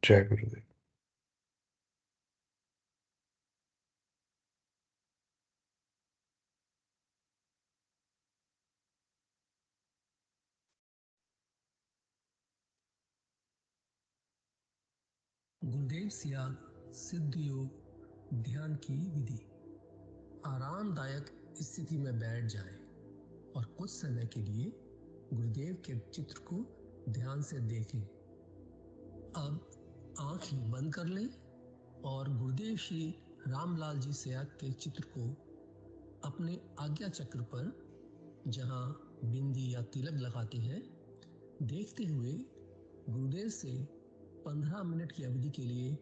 जय गुरुदेव। गुरुदेव सियाग सिद्ध योग ध्यान की विधि। आरामदायक स्थिति में बैठ जाएं और कुछ समय के लिए गुरुदेव के चित्र को ध्यान से देखें। अब आंखें बंद कर लें और गुरुदेव श्री रामलाल जी सियाग के चित्र को अपने आज्ञा चक्र पर, जहां बिंदी या तिलक लगाते हैं, देखते हुए गुरुदेव से 15 मिनट की अवधि के लिए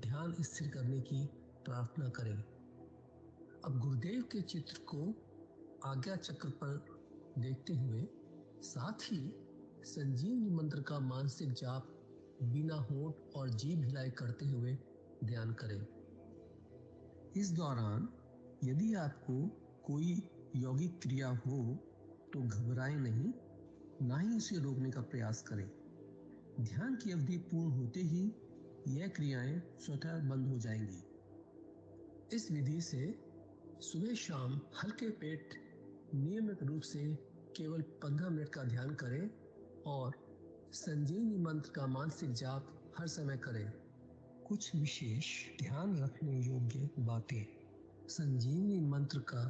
ध्यान स्थिर करने की प्रार्थना करें। अब गुरुदेव के चित्र को आज्ञा चक्र पर देखते हुए साथ ही संजीवनी मंत्र का मानसिक जाप बिना होंठ और जीभ हिलाए करते हुए ध्यान करें। इस दौरान यदि आपको कोई यौगिक क्रिया हो तो घबराएं नहीं, ना ही उसे रोकने का प्रयास करें। ध्यान की अवधि पूर्ण होते ही यह क्रियाएं स्वतः बंद हो जाएंगी। इस विधि से सुबह शाम हल्के पेट नियमित रूप से केवल 15 मिनट का ध्यान करें और संजीवनी मंत्र का मानसिक जाप हर समय करें। कुछ विशेष ध्यान रखने योग्य बातें। संजीवनी मंत्र का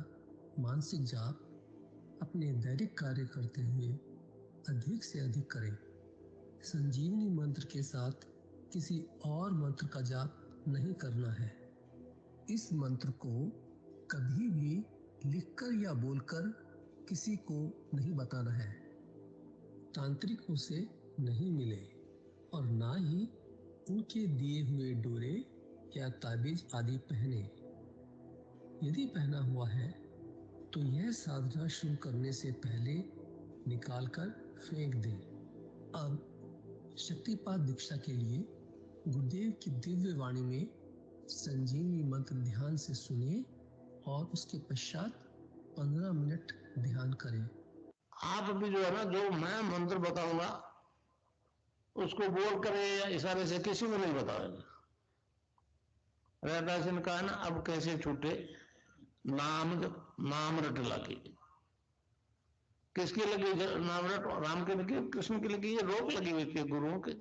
मानसिक जाप अपने दैनिक कार्य करते हुए अधिक से अधिक करें। संजीवनी मंत्र के साथ किसी और मंत्र का जाप नहीं करना है। इस मंत्र को कभी भी लिखकर या बोलकर किसी को नहीं बताना है। तांत्रिकों से नहीं मिले और ना ही उनके दिए हुए डोरे या ताबीज आदि पहने। यदि पहना हुआ है तो यह साधना शुरू करने से पहले निकालकर फेंक दें। अब शक्तिपात दीक्षा के लिए गुरुदेव की दिव्य वाणी में संजीवनी मंत्र ध्यान से सुनिए और उसके पश्चात 15 मिनट ध्यान करें। आप अभी जो है ना, जो मैं मंत्र बताऊंगा उसको बोल करे या इशारे से किसी को नहीं बताएगा। रहदास ने कहा ना, अब कैसे छूटे नाम रट लागे। किसकी लगी नाम रट? राम की लगी, कृष्ण की लगी, ये रोक लगी हुई थी गुरुओं के।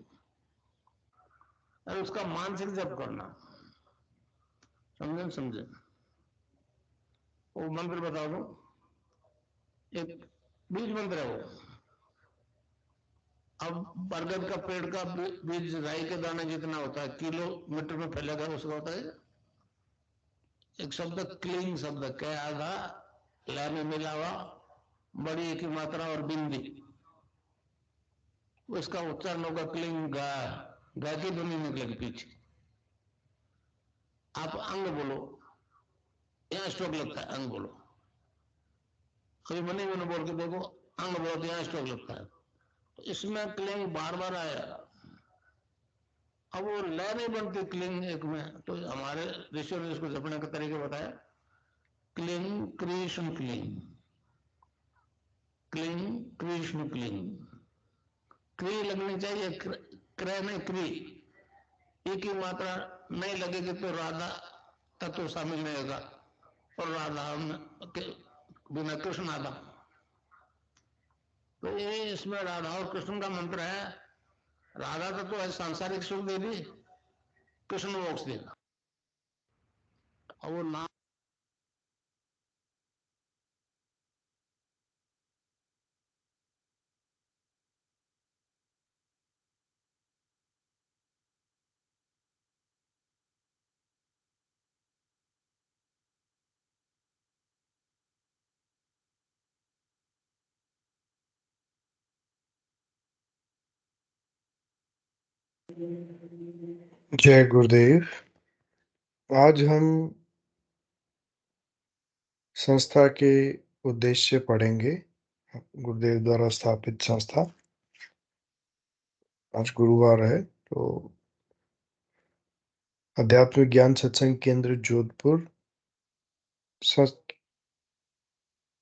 और उसका मानसिक जप करना, समझे? वो मंत्र बता दो, एक बीज मंत्र है वो। अब बरगद का पेड़ का बीज राई के दाने जितना होता है, किलोमीटर में फैलेगा, उसका होता है एक शब्द क्लीन शब्द, कै आधा लै में मिला हुआ, बड़ी की मात्रा और बिंदी, उसका उच्चारण होगा क्लीन गा। गा की ध्वनि निकलेगी पीछे। आप अंग बोलो, यहां स्ट्रोक लगता है, अंग बोलो। कभी मनी मैंने बोल के देखो, अंग बोलो तो यहां स्ट्रोक लगता है। तो इसमें क्लिंग बार बार आएगा। अब वो लय नहीं बनती क्लिंग एक में, तो हमारे ऋषियों ने इसको जपने का तरीका बताया। Cling Krishna cling, cling Krishna cling. क्री लगनी चाहिए, क्रय नहीं क्री। एक ही मात्रा नहीं लगेगी तो राधा तत्व शामिल नहीं होगा, और राधा बिना कृष्ण आधा। तो ये इसमें राधा और कृष्ण का मंत्र है। राधा तत्व है सांसारिक सुख देगी, कृष्ण मोक्ष देगा। और वो नाम जय गुरुदेव। आज हम संस्था के उद्देश्य पढ़ेंगे। गुरुदेव द्वारा स्थापित संस्था। आज गुरुवार है, तो आध्यात्मिक ज्ञान सत्संग केंद्र जोधपुर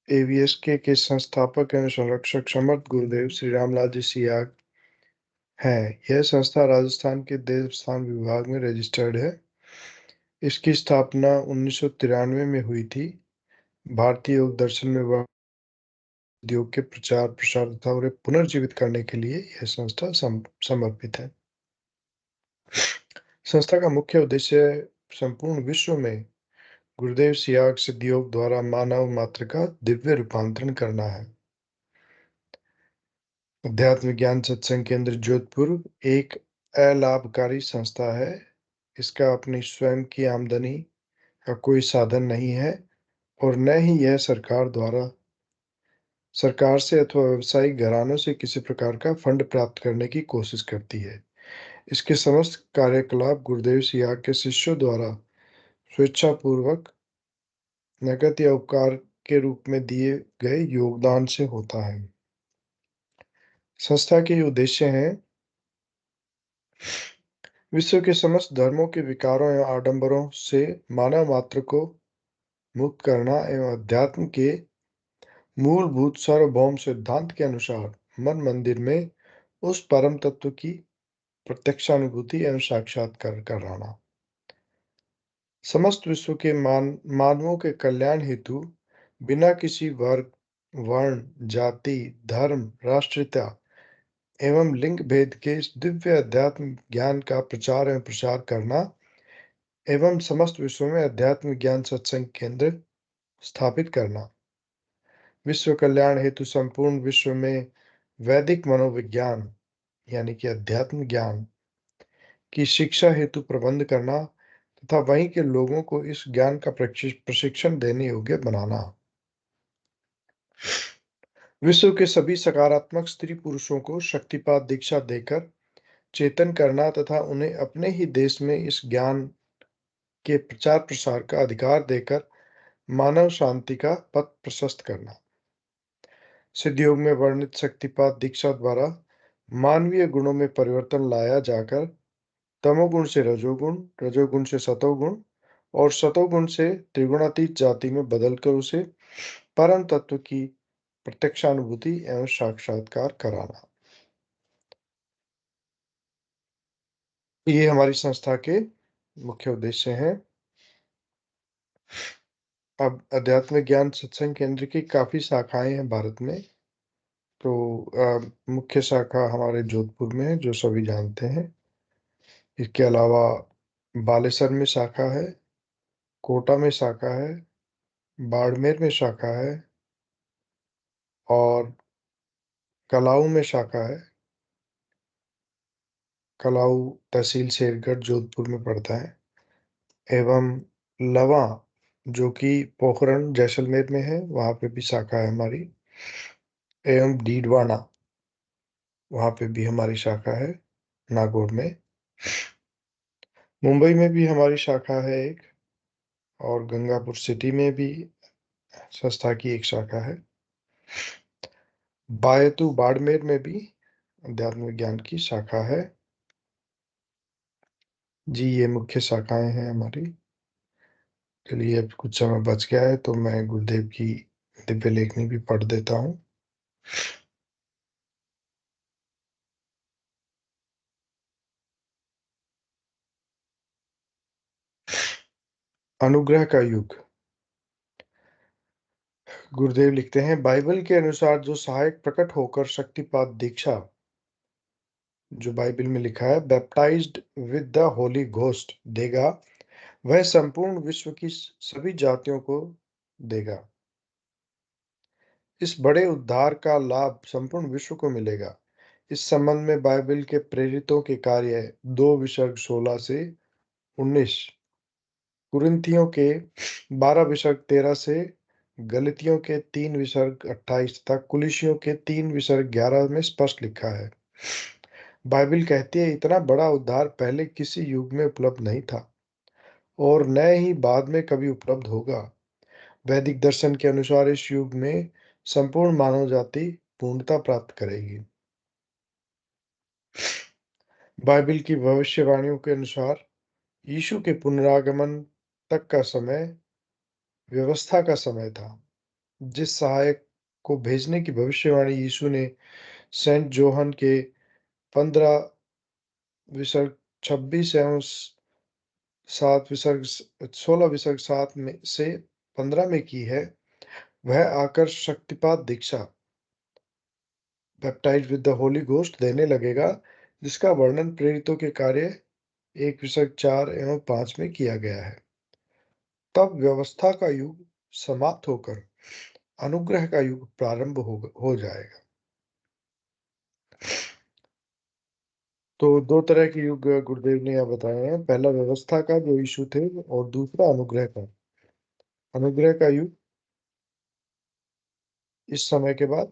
एवीएसके के संस्थापक एवं संरक्षक समर्थ गुरुदेव श्री रामलाल जी सियाग है। यह संस्था राजस्थान के देवस्थान विभाग में रजिस्टर्ड है। इसकी स्थापना 1993 में हुई थी। भारतीय योग दर्शन में उद्योग के प्रचार प्रसार तथा उन्हें पुनर्जीवित करने के लिए यह संस्था समर्पित है। संस्था का मुख्य उद्देश्य संपूर्ण विश्व में गुरुदेव सियाग सिद्ध योग द्वारा मानव मात्र का दिव्य रूपांतरण करना है। अध्यात्म ज्ञान सत्संग केंद्र जोधपुर एक अलाभकारी संस्था है। इसका अपनी स्वयं की आमदनी का कोई साधन नहीं है और न ही यह सरकार से अथवा व्यावसायिक घरानों से किसी प्रकार का फंड प्राप्त करने की कोशिश करती है। इसके समस्त कार्यकलाप गुरुदेव सियाग के शिष्यों द्वारा स्वेच्छापूर्वक नकद या उपकार के रूप में दिए गए योगदान से होता है। संस्था के उद्देश्य हैं विश्व के समस्त धर्मों के विकारों एवं आडंबरों से मानव मात्र को मुक्त करना एवं अध्यात्म के मूलभूत सार्वभौम सिद्धांत के अनुसार मन मंदिर में उस परम तत्व की प्रत्यक्षानुभूति एवं साक्षात्कार कराना। समस्त विश्व के मानवों के कल्याण हेतु बिना किसी वर्ग, वर्ण, जाति, धर्म, राष्ट्रीयता एवं लिंग भेद के इस दिव्य अध्यात्म ज्ञान का प्रचार एवं प्रसार करना एवं समस्त विश्व में अध्यात्म ज्ञान सत्संग केंद्र स्थापित करना। विश्व कल्याण हेतु संपूर्ण विश्व में वैदिक मनोविज्ञान यानी कि अध्यात्म ज्ञान की शिक्षा हेतु प्रबंध करना तथा वहीं के लोगों को इस ज्ञान का प्रशिक्षण देने योग्य बनाना। विश्व के सभी सकारात्मक स्त्री पुरुषों को शक्तिपात दीक्षा देकर चेतन करना तथा उन्हें अपने ही देश में इस ज्ञान के प्रचार प्रसार का अधिकार देकर मानव शांति का पथ प्रशस्त करना। सिद्ध योग में वर्णित शक्तिपात दीक्षा द्वारा मानवीय गुणों में परिवर्तन लाया जाकर तमोगुण से रजोगुण, रजोगुण से सतोगुण और सतोगुण से त्रिगुणातीत जाति में बदलकर उसे परम तत्व की प्रत्यक्षानुभूति एवं साक्षात्कार कराना। ये हमारी संस्था के मुख्य उद्देश्य हैं। अब अध्यात्म ज्ञान सत्संग केंद्र की काफी शाखाएं हैं भारत में। तो मुख्य शाखा हमारे जोधपुर में है जो सभी जानते हैं। इसके अलावा बालेसर में शाखा है, कोटा में शाखा है, बाड़मेर में शाखा है और कलाऊ में शाखा है। कलाऊ तहसील शेरगढ़ जोधपुर में पड़ता है एवं लवा जो कि पोखरण जैसलमेर में है वहाँ पे भी शाखा है हमारी एवं डीडवाना वहाँ पे भी हमारी शाखा है नागौर में। मुंबई में भी हमारी शाखा है एक और गंगापुर सिटी में भी संस्था की एक शाखा है। बायतू बाड़मेर में भी अध्यात्म विज्ञान की शाखा है। जी ये मुख्य शाखाएं हैं हमारी। चलिए अब कुछ समय बच गया है तो मैं गुरुदेव की दिव्य लेखनी भी पढ़ देता हूँ। अनुग्रह का युग। गुरुदेव लिखते हैं बाइबल के अनुसार जो सहायक प्रकट होकर शक्तिपात दीक्षा जो बाइबल में लिखा है baptised with the holy ghost देगा वह संपूर्ण विश्व की सभी जातियों को देगा। इस बड़े उद्धार का लाभ संपूर्ण विश्व को मिलेगा। इस संबंध में बाइबल के प्रेरितों के कार्य 2 विसर्ग 16 से 19, कुरिन्थियों के 12 विसर्ग 13 से गलतियों के 3 विसर्ग 28 तथा कुलिसियों के 3 विसर्ग 11 में स्पष्ट लिखा है। बाइबल कहती है इतना बड़ा उद्धार पहले किसी युग में उपलब्ध नहीं था और न ही बाद में कभी उपलब्ध होगा। वैदिक दर्शन के अनुसार इस युग में संपूर्ण मानव जाति पूर्णता प्राप्त करेगी। बाइबल की भविष्यवाणियों के अनुसार यीशु के पुनरागमन तक का समय व्यवस्था का समय था। जिस सहायक को भेजने की भविष्यवाणी यीशु ने सेंट जोहन के 15 विसर्ग 26 एवं 7 विसर्ग 16 विसर्ग 7 में से 15 में की है, वह आकर शक्तिपात दीक्षा baptised with the holy ghost देने लगेगा, जिसका वर्णन प्रेरितों के कार्य 1 विसर्ग 4 एवं 5 में किया गया है। तब व्यवस्था का युग समाप्त होकर अनुग्रह का युग प्रारंभ हो जाएगा। तो 2 तरह के युग गुरुदेव ने यहाँ बताए हैं। पहला व्यवस्था का जो यीशु थे, और दूसरा अनुग्रह का। अनुग्रह का युग इस समय के बाद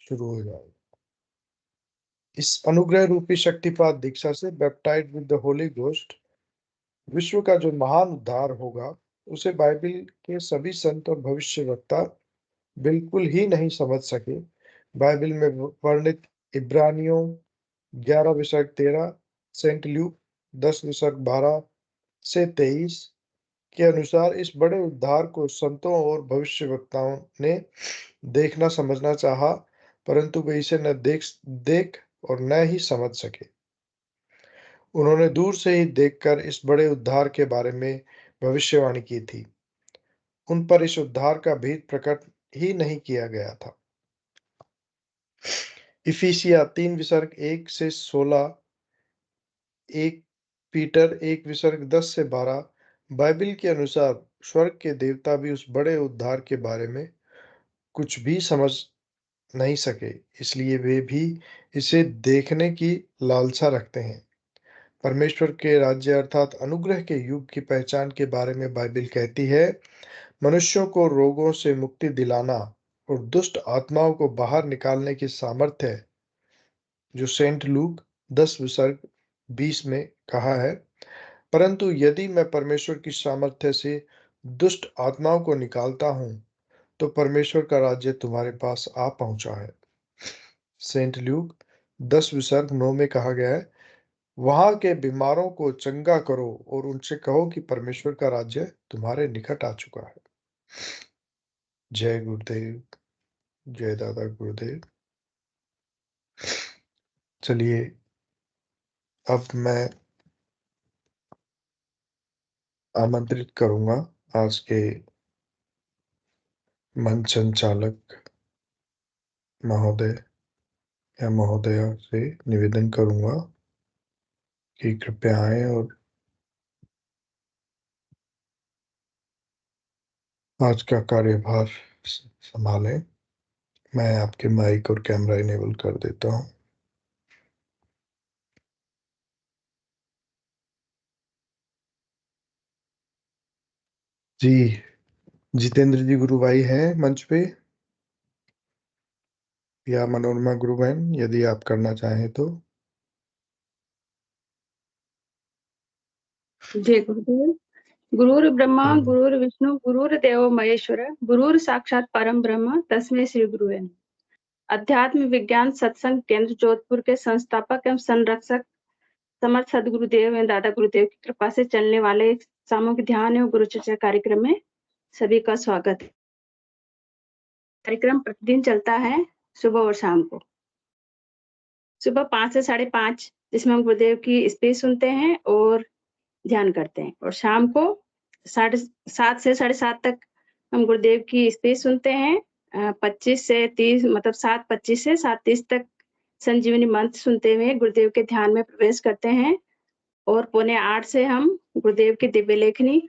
शुरू हो जाएगा। इस अनुग्रह रूपी शक्तिपात दीक्षा से baptised with the holy ghost विश्व का जो महान उद्धार होगा, उसे बाइबिल के सभी संत और भविष्यवक्ता बिल्कुल ही नहीं समझ सके। बाइबिल में वर्णित इब्रानियों 11 विसर्ग 13, सेंट ल्यूक 10 विसर्ग 12 से 23 के अनुसार इस बड़े उद्धार को संतों और भविष्यवक्ताओं ने देखना समझना चाहा, परंतु वे इसे न देख और न ही समझ सके। उन्होंने दूर से ही देखकर इस बड़े उद्धार के बारे में भविष्यवाणी की थी। उन पर इस उद्धार का भेद प्रकट ही नहीं किया गया था। इफिसिया 3 विसर्ग 1 से 16, 1 पीटर 1 विसर्ग 10 से 12 बाइबिल के अनुसार स्वर्ग के देवता भी उस बड़े उद्धार के बारे में कुछ भी समझ नहीं सके, इसलिए वे भी इसे देखने की लालसा रखते हैं। परमेश्वर के राज्य अर्थात अनुग्रह के युग की पहचान के बारे में बाइबिल कहती है, मनुष्यों को रोगों से मुक्ति दिलाना और दुष्ट आत्माओं को बाहर निकालने की सामर्थ्य है, जो सेंट लूक 10 विसर्ग 20 में कहा है। परंतु यदि मैं परमेश्वर की सामर्थ्य से दुष्ट आत्माओं को निकालता हूं, तो परमेश्वर का राज्य तुम्हारे पास आ पहुंचा है। सेंट ल्यूक 10 विसर्ग 9 में कहा गया है, वहां के बीमारों को चंगा करो और उनसे कहो कि परमेश्वर का राज्य तुम्हारे निकट आ चुका है। जय गुरुदेव, जय दादा गुरुदेव। चलिए, अब मैं आमंत्रित करूंगा आज के मंच संचालक महोदय या महोदया से निवेदन करूंगा कि कृपया आए और आज का कार्यभार संभालें। मैं आपके माइक और कैमरा इनेबल कर देता हूं। जी, जितेंद्र जी गुरु भाई हैं मंच पे, या मनोरमा गुरु बहन, यदि आप करना चाहें तो। जय गुरुदेव। गुरुर् ब्रह्मा गुरुर्विष्णु गुरुर्देवो महेश्वर गुरुर साक्षात परम ब्रह्म तस्मै श्री गुरुवे नमः। अध्यात्म विज्ञान सत्संग केंद्र जोधपुर के संस्थापक एवं संरक्षक समर्थ सदगुरुदेव एवं दादा गुरुदेव की कृपा से चलने वाले सामूहिक ध्यान एवं गुरु चर्चा कार्यक्रम में सभी का स्वागत है। कार्यक्रम प्रतिदिन चलता है सुबह और शाम को। सुबह 5 से 5:30 जिसमें हम गुरुदेव की स्पीच सुनते हैं और ध्यान करते हैं, और शाम को 7:30 से 7:30 तक हम गुरुदेव की स्पीच सुनते हैं। 25 से 30 मतलब 7:25 से 7:30 तक संजीवनी मंत्र सुनते हुए गुरुदेव के ध्यान में प्रवेश करते हैं, और 7:45 से हम गुरुदेव की दिव्य लेखनी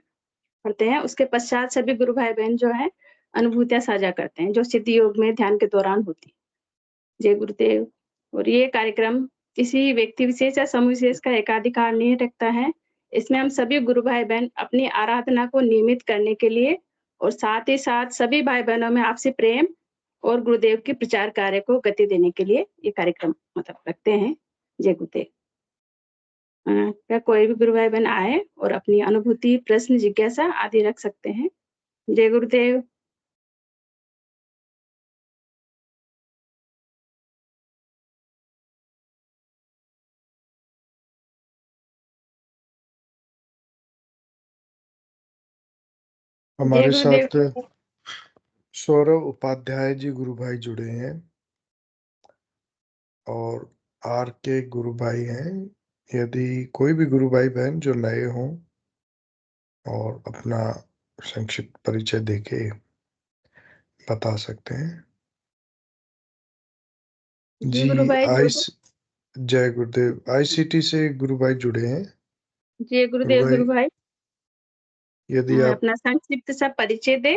पढ़ते हैं। उसके पश्चात सभी गुरु भाई बहन जो है अनुभूतियां साझा करते हैं, जो सिद्धि योग में ध्यान के दौरान होती। जय गुरुदेव। और ये कार्यक्रम किसी व्यक्ति विशेष या समूह विशेष का एकाधिकार नहीं रखता है। इसमें हम सभी गुरु भाई बहन अपनी आराधना को नियमित करने के लिए और साथ ही साथ सभी भाई बहनों में आपसी प्रेम और गुरुदेव के प्रचार कार्य को गति देने के लिए ये कार्यक्रम मतलब रखते हैं। जय गुरुदेव। क्या कोई भी गुरु भाई बहन आए और अपनी अनुभूति, प्रश्न, जिज्ञासा आदि रख सकते हैं। जय गुरुदेव। जय हमारे गुरुदेव। साथ सौरभ उपाध्याय जी गुरु भाई जुड़े हैं, और आर के गुरु भाई हैं, यदि कोई भी गुरु भाई बहन जो नए हों और अपना संक्षिप्त परिचय देके बता सकते हैं। जी जी, गुरु भाई आइस जय गुरुदेव। आईसीटी से गुरु भाई जुड़े हैं। जी गुरु गुरुदेव भाई, गुरु भाई यदि आप अपना संक्षिप्त सा परिचय दे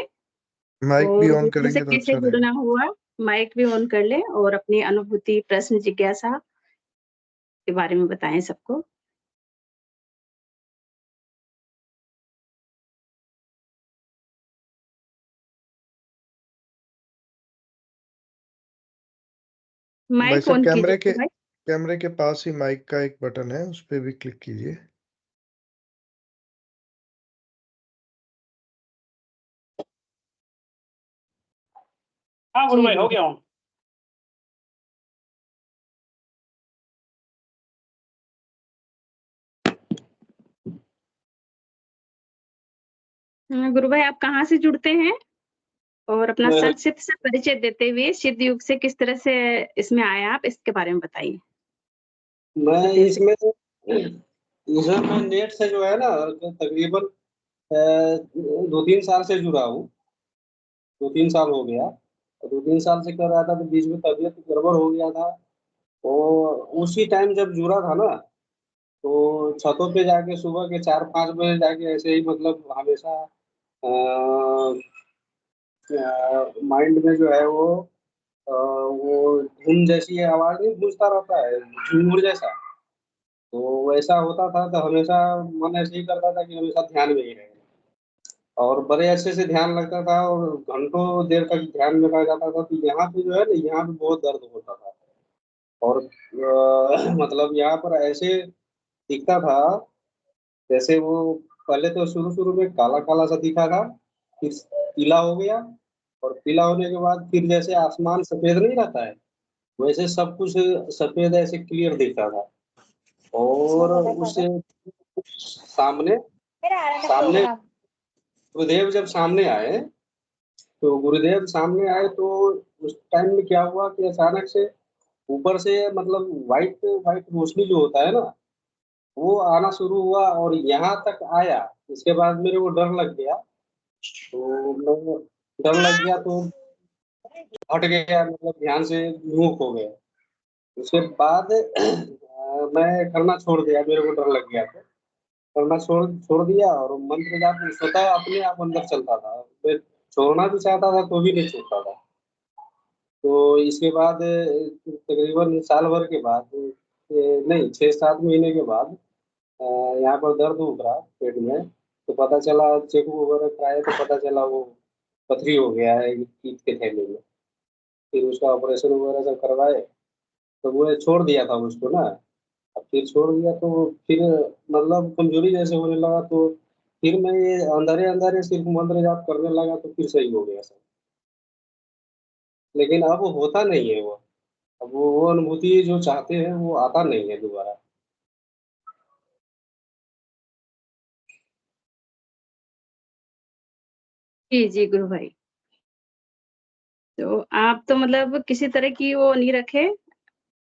माइक भी और ऑन गुरुओं से करेंगे तो कैसे अच्छा जुड़ना रहेगा। हुआ, माइक भी ऑन कर ले और अपनी अनुभूति, प्रश्न, जिज्ञासा के बारे में बताएं सबको। भाई माइक साहब, ऑन कीजिए गुरु भाई। कैमरे के पास ही माइक का एक बटन है, उस पे भी क्लिक कीजिए। हाँ गुरु जी भाई, हो गुरु गया हूँ। गुरु भाई आप कहाँ से जुड़ते हैं और अपना मैं संक्षिप्त से परिचय देते हुए सिद्ध युग से किस तरह से इसमें आए आप, इसके बारे में बताइए। मैं गुरुदेव से इसमें इसमें मैं नेट से जो है ना तकरीबन 2-3 साल से जुड़ा हूँ। 2-3 साल हो गया। 2-3 साल से कर रहा था तो बीच में तबीयत गड़बड़ हो गया था। और उसी टाइम जब जुड़ा था ना, तो छतों पे जाके सुबह के 4-5 बजे जाके ऐसे ही मतलब हमेशा माइंड में जो है वो धुन जैसी आवाज़ नहीं गूंजता रहता है, झूमर जैसा। तो वैसा होता था तो हमेशा मन ऐसे ही करता था कि हमेशा ध्यान में ही रहे। और बड़े अच्छे से ध्यान लगता था और घंटों देर तक ध्यान में रह जाता था। तो यहाँ पे जो है ना, यहाँ पे बहुत दर्द होता था। और मतलब यहाँ पर ऐसे दिखता था जैसे वो पहले तो शुरू-शुरू में काला-काला सा दिखा था, फिर पीला हो गया और पीला होने के बाद फिर जैसे आसमान सफ़ेद नहीं रहता है, वैसे सब कुछ सफ़ेद ऐसे क्लियर दिखता था। और उससे सामने सामने गुरुदेव जब सामने आए, तो गुरुदेव सामने आए तो उस टाइम में क्या हुआ कि अचानक से ऊपर से मतलब व्हाइट व्हाइट रोशनी जो होता है ना, वो आना शुरू हुआ और यहाँ तक आया। उसके बाद मेरे को डर लग गया, तो मैं डर लग गया तो हट गया, मतलब ध्यान से विमुख हो गया। उसके बाद मैं करना छोड़ दिया, मेरे को डर लग गया तो। करना छोड़ छोड़ दिया और मंत्र जाप स्वतः अपने आप अंदर चलता था। मैं छोड़ना भी चाहता था तो भी नहीं छूटता था। तो इसके बाद तकरीबन साल भर के बाद नहीं 6-7 महीने के बाद अ, यहाँ पर दर्द उभरा पेट में, तो पता चला चेक वगैरह कराए तो पता चला वो पथरी हो गया है पीत के थैले में। फिर उसका ऑपरेशन वगैरह सब करवाए, तो वो छोड़ दिया था उसको ना। अब फिर छोड़ दिया तो फिर मतलब कमज़ोरी जैसे होने लगा, तो फिर मैं ये अंदर-अंदर सिर्फ़ मंत्र जाप करने लगा तो फिर सही हो गया सब। लेकिन अब होता नहीं है वो। अब वो अनुभूति जो चाहते हैं वो आता नहीं है दोबारा। जी, जी गुरु भाई। तो आप तो मतलब किसी तरह की वो नहीं रखे।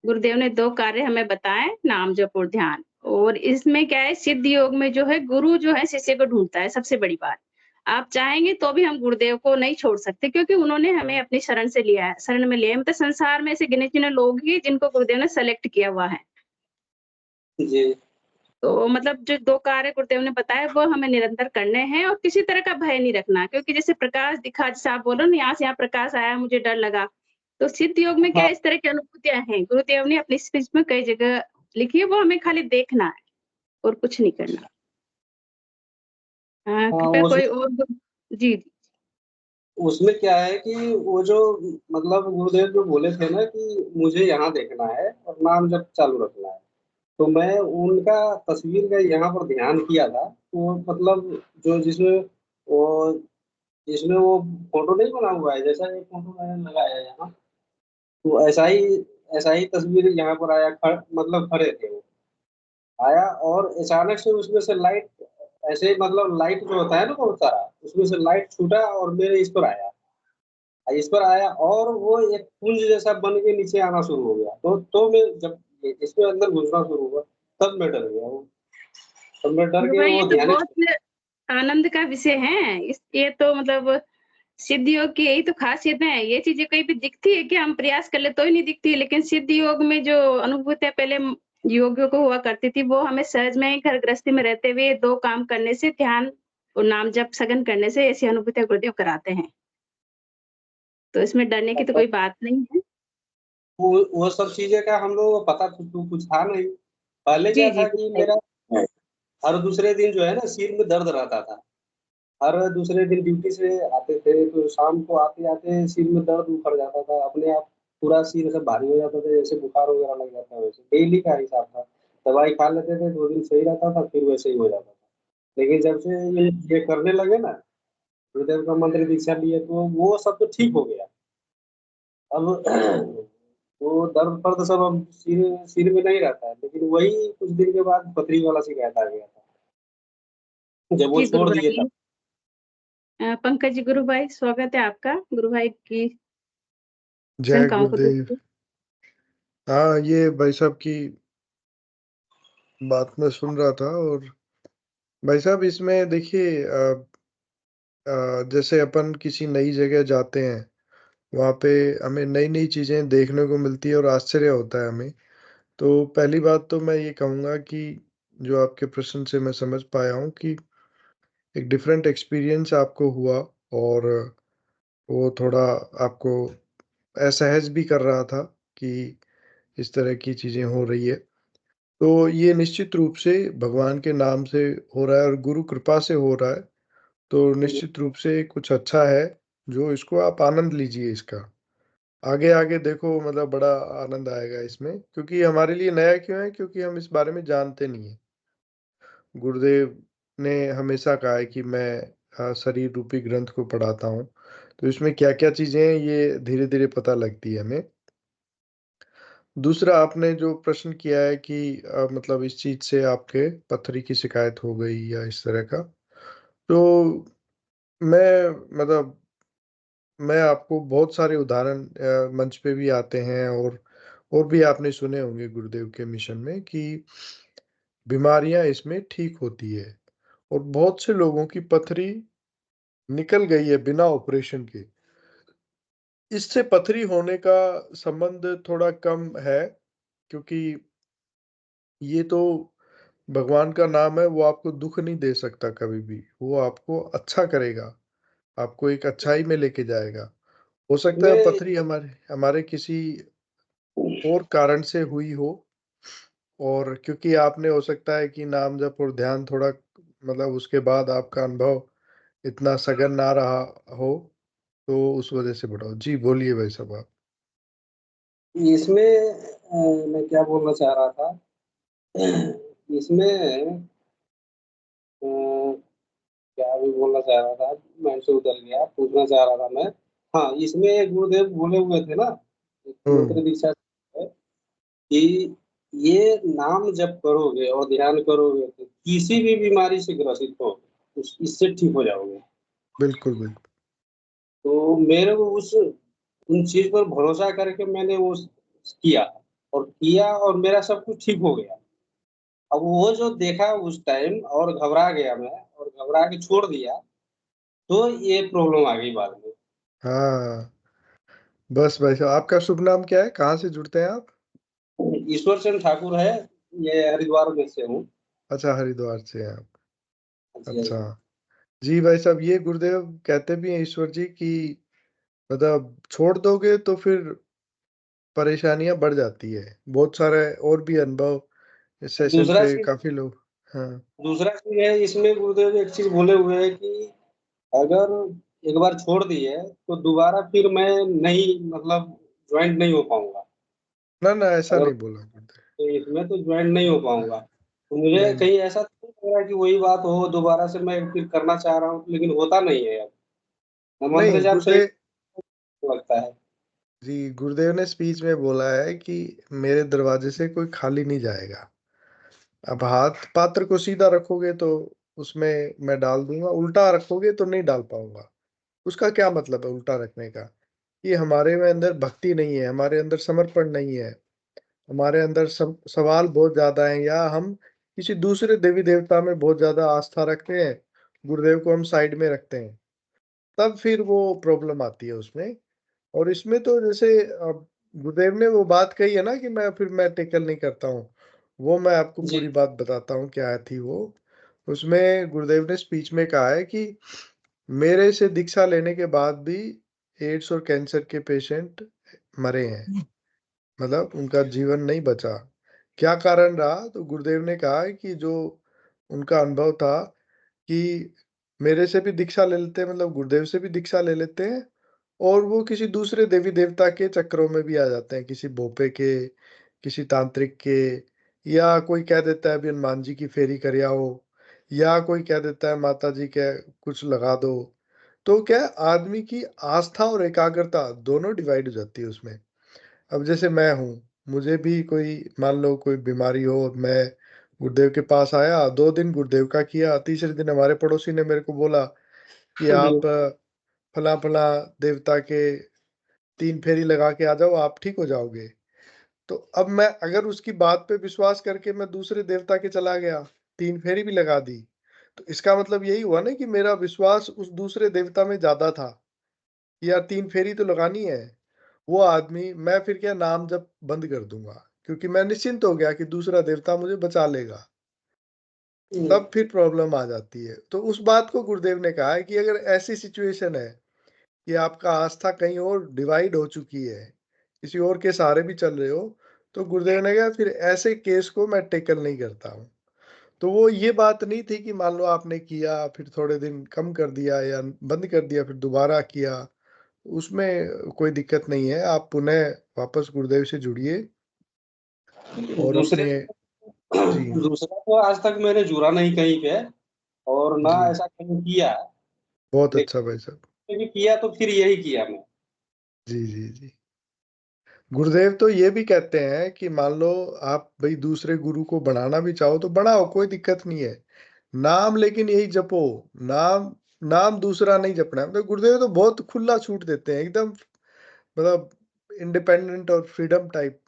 गुरुदेव ने 2 कार्य हमें बताए, नाम जप और ध्यान। और इसमें क्या है, सिद्ध योग में जो है गुरु जो है शिष्य को ढूँढता है, सबसे बड़ी बात। आप चाहेंगे तो भी हम गुरुदेव को नहीं छोड़ सकते क्योंकि उन्होंने हमें अपनी शरण से लिया है, शरण में लिया है। मतलब संसार में ऐसे गिने-चुने लोग ही जिनको गुरुदेव ने सेलेक्ट किया हुआ है। जी। तो मतलब जो 2 कार्य गुरुदेव ने बताए वो हमें निरंतर करने हैं और किसी तरह का भय नहीं रखना, क्योंकि जैसे प्रकाश दिखा, जैसे आप बोल रहे हो ना, यहाँ से यहाँ प्रकाश आया, मुझे डर लगा। तो सिद्ध योग में क्या हाँ, है, इस तरह की अनुभूतियाँ हैं। गुरुदेव ने अपनी स्पीच में कई जगह लिखी है, वो हमें खाली देखना है और कुछ नहीं करना। हाँ, कृपया उस कोई और जी, जी। उसमें क्या है कि वो जो मतलब गुरुदेव जो बोले थे ना कि मुझे यहाँ देखना है और नाम जप चालू रखना है। तो मैं उनका तस्वीर का यहाँ पर ध्यान किया था, तो मतलब जो जिसमें वो फ़ोटो नहीं बना हुआ है, जैसा एक फ़ोटो मैंने लगाया है यहाँ, तो ऐसा ही तस्वीर यहाँ पर आया, मतलब खड़े थे वो। आया और अचानक से उसमें से लाइट ऐसे मतलब लाइट जो होता है ना बहुत सारा, उसमें से लाइट छूटा और मेरे इस पर आया। इस पर आया और वो एक पुंज जैसा बन के नीचे आना शुरू हो गया। तो मैं जब इसमें अंदर घुसना शुरू हुआ, तब मैं डर गया वो, तब मैं डर गुरु के भाई ये वो तो ध्यान ही बहुत आनंद का विषय है। ये तो मतलब सिद्ध योग की यही तो खासियत है। ये चीजें कहीं भी दिखती है कि हम प्रयास कर ले तो ही नहीं दिखती है, लेकिन सिद्ध योग में जो अनुभूतियां पहले योगियों को हुआ करती थी वो हमें सहज में ही घर गृहस्थी में रहते हुए 2 काम करने से, ध्यान और नाम जप सघन करने से ऐसी अनुभूतियां गुरुदेव कराते हैं। तो इसमें डरने की तो आता। कोई बात नहीं है। वो सब चीज़ें का हम लोगों को पता कुछ था नहीं। पहले जी, क्या जी, था कि बिल्कुल। मेरा हर दूसरे दिन जो है ना सिर में दर्द रहता था। हर दूसरे दिन ड्यूटी से आते थे तो शाम को आते-आते सिर में दर्द उखड़ जाता था। अपने आप पूरा सिर ऐसा भारी हो जाता था जैसे बुखार वगैरह लग जाता है वैसे। डेली का हिसाब था। दवाई खा लेते थे 2 दिन सही रहता था फिर वैसे ही हो जाता था। लेकिन जब से ये करने लगे ना, गुरुदेव का मंत्र दीक्षा लिए तो वो सब तो ठीक हो गया। अब वो दर्द-फ़र्द सब अब सिर में नहीं रहता है, लेकिन वही कुछ दिन के बाद पथरी वाला शिकायत आ गया था। जब वो जी, गुरु छोड़ दिए भाई। तब। पंकज जी, गुरु भाई स्वागत है आपका। गुरु भाई की जय शंकाओं को दूर गुरुदेव। हाँ, ये भाई साहब की बात मैं सुन रहा था और भाई साहब इसमें देखिए जैसे अपन किसी नई जगह जाते हैं, वहाँ पे हमें नई-नई चीज़ें देखने को मिलती है और आश्चर्य होता है हमें। तो पहली बात तो मैं ये कहूँगा कि जो आपके प्रश्न से मैं समझ पाया हूँ कि एक डिफरेंट एक्सपीरियंस आपको हुआ और वो थोड़ा आपको असहज भी कर रहा था कि इस तरह की चीज़ें हो रही है। तो ये निश्चित रूप से भगवान के नाम से हो रहा है और गुरु कृपा से हो रहा है, तो निश्चित रूप से कुछ अच्छा है, जो इसको आप आनंद लीजिए इसका। आगे-आगे देखो मतलब बड़ा आनंद आएगा इसमें, क्योंकि हमारे लिए नया क्यों है? क्योंकि हम इस बारे में जानते नहीं हैं। गुरुदेव ने हमेशा कहा है कि मैं शरीर रूपी ग्रंथ को पढ़ाता हूँ, तो इसमें क्या-क्या चीज़ें हैं, ये धीरे-धीरे पता लगती है हमें। दूसरा आपने जो प्रश्न किया है कि मतलब इस चीज़ से आपके पथरी की शिकायत हो गई या इस तरह का, तो मैं मतलब मैं आपको बहुत सारे उदाहरण मंच पे भी आते हैं और भी आपने सुने होंगे गुरुदेव के मिशन में कि बीमारियाँ इसमें ठीक होती है और बहुत से लोगों की पथरी निकल गई है बिना ऑपरेशन के। इससे पथरी होने का संबंध थोड़ा कम है, क्योंकि ये तो भगवान का नाम है, वो आपको दुःख नहीं दे सकता कभी भी, वो आपको अच्छा करेगा, आपको एक अच्छाई में लेके जाएगा। हो सकता है इसमें पथरी हमारे हमारे किसी और कारण से हुई हो और क्योंकि आपने हो सकता है कि नाम जप और ध्यान थोड़ा मतलब उसके बाद आपका अनुभव इतना सघन ना रहा हो, तो उस वज़ह से बढ़ा हो। जी, बोलिए भाई साहब आप। इसमें मैं क्या बोलना चाह रहा था, इसमें अ, क्या अभी बोलना चाह रहा था, माइंड से उतर गया, पूछना चाह रहा था मैं। हाँ, इसमें गुरुदेव बोले हुए थे ना, एक हुँ, मंत्र दीक्षा है कि ये नाम जप करोगे और ध्यान करोगे तो किसी भी बीमारी से ग्रसित हो, उस इससे ठीक हो जाओगे। बिल्कुल, बिल्कुल। तो मेरे को उन चीज़ पर भरोसा करके मैंने वो किया और मेरा सब कुछ ठीक हो गया। अब वो जो देखा उस टाइम और घबरा गया मैं और घबरा के छोड़ दिया, तो ये प्रॉब्लम आ गई बाद में। हाँ, बस भाई साहब आपका शुभ नाम क्या है? कहाँ से जुड़ते हैं आप? ईश्वर चंद ठाकुर है, ये हरिद्वार में से हूँ। अच्छा, हरिद्वार से हैं आप। हाँ जी, हाँ अच्छा। जी। जी भाई साहब, ये गुरुदेव कहते भी हैं ईश्वर जी कि मतलब छोड़ दोगे तो फिर परेशानियाँ बढ़ जाती है। बहुत सारे और भी अनुभव इस सेशन दूसरा पे चीज़ काफ़ी लोग हाँ, दूसरा चीज़ है इसमें गुरुदेव एक चीज़ बोले हुए हैं कि अगर एक बार छोड़ दिए, तो दोबारा फिर मैं नहीं मतलब जॉइंट नहीं हो पाऊँगा। ना, ना ऐसा अगर नहीं बोला गुरुदेव। तो इसमें तो जॉइन नहीं हो पाऊँगा। तो मुझे नहीं, कहीं ऐसा तो नहीं लग रहा कि वही बात हो दोबारा से मैं फिर करना चाह रहा हूँ, लेकिन होता नहीं है अब। मंत्र नहीं जाप सही गुरुदेव लगता है। जी, गुरुदेव ने स्पीच में बोला है कि मेरे दरवाज़े से कोई खाली नहीं जाएगा। अब हाथ पात्र को सीधा रखोगे तो उसमें मैं डाल दूँगा, उल्टा रखोगे तो नहीं डाल पाऊँगा। उसका क्या मतलब है उल्टा रखने का? कि हमारे में अंदर भक्ति नहीं है, हमारे अंदर समर्पण नहीं है। हमारे अंदर सवाल बहुत ज्यादा है, या हम किसी दूसरे देवी देवता में बहुत ज्यादा आस्था रखते हैं, गुरुदेव को हम साइड में रखते हैं, तब फिर वो प्रॉब्लम आती है उसमें। और इसमें तो जैसे अब गुरुदेव ने वो बात कही है ना कि मैं टेकल नहीं करता हूँ, वो मैं आपको जी पूरी बात बताता हूँ क्या थी वो। उसमें गुरुदेव ने स्पीच में कहा है कि मेरे से दीक्षा लेने के बाद भी एड्स और कैंसर के पेशेंट मरे हैं, मतलब उनका जीवन नहीं बचा। क्या कारण रहा? तो गुरुदेव ने कहा है कि जो उनका अनुभव था कि मेरे से भी दीक्षा ले लेते हैं, मतलब गुरुदेव से भी दीक्षा ले लेते हैं, और वो किसी दूसरे देवी देवता के चक्रों में भी आ जाते हैं, किसी भोपे के, किसी तांत्रिक के, या कोई कह देता है अभी हनुमान जी की फेरी कर आओ, या कोई कह देता है माता जी के कुछ लगा दो। तो क्या है, आदमी की आस्था और एकाग्रता दोनों डिवाइड हो जाती है उसमें। अब जैसे मैं हूँ, मुझे भी कोई मान लो कोई बीमारी हो और मैं गुरुदेव के पास आया, 2 दिन गुरुदेव का किया, तीसरे दिन हमारे पड़ोसी ने मेरे को बोला कि जी आप फला फला देवता के 3 फेरी लगा के आ जाओ, आप ठीक हो जाओगे। तो अब मैं अगर उसकी बात पे विश्वास करके मैं दूसरे देवता के चला गया, 3 फेरी भी लगा दी, तो इसका मतलब यही हुआ ना कि मेरा विश्वास उस दूसरे देवता में ज्यादा था, कि यार 3 फेरी तो लगानी है। वो आदमी, मैं फिर क्या नाम जप बंद कर दूंगा, क्योंकि मैं निश्चिंत हो गया कि दूसरा देवता मुझे बचा लेगा। तब फिर प्रॉब्लम आ जाती है। तो उस बात को गुरुदेव ने कहा है कि अगर ऐसी सिचुएशन है कि आपका आस्था कहीं और डिवाइड हो चुकी है, किसी और के सहारे भी चल रहे हो, तो गुरुदेव ने कहा फिर ऐसे केस को मैं टेकल नहीं करता हूँ। तो वो ये बात नहीं थी कि मान लो आपने किया फिर थोड़े दिन कम कर दिया या बंद कर दिया फिर दोबारा किया, उसमें कोई दिक्कत नहीं है। आप पुनः वापस गुरुदेव से जुड़िए और दूसरे अपने। जी दूसरा तो आज तक मैंने जुड़ा नहीं कहीं पे, और ना जी, ऐसा कहीं किया। बहुत अच्छा लेकिन भाई साहब। भी किया तो फिर यही किया मैं। जी जी जी। गुरुदेव तो ये भी कहते हैं कि मान लो आप भाई दूसरे गुरु को बनाना भी चाहो तो बनाओ, कोई दिक्कत नहीं है, नाम लेकिन यही जपो। नाम, नाम दूसरा नहीं जपना है। मतलब गुरुदेव तो बहुत खुला छूट देते हैं एकदम, मतलब इंडिपेंडेंट और फ्रीडम टाइप,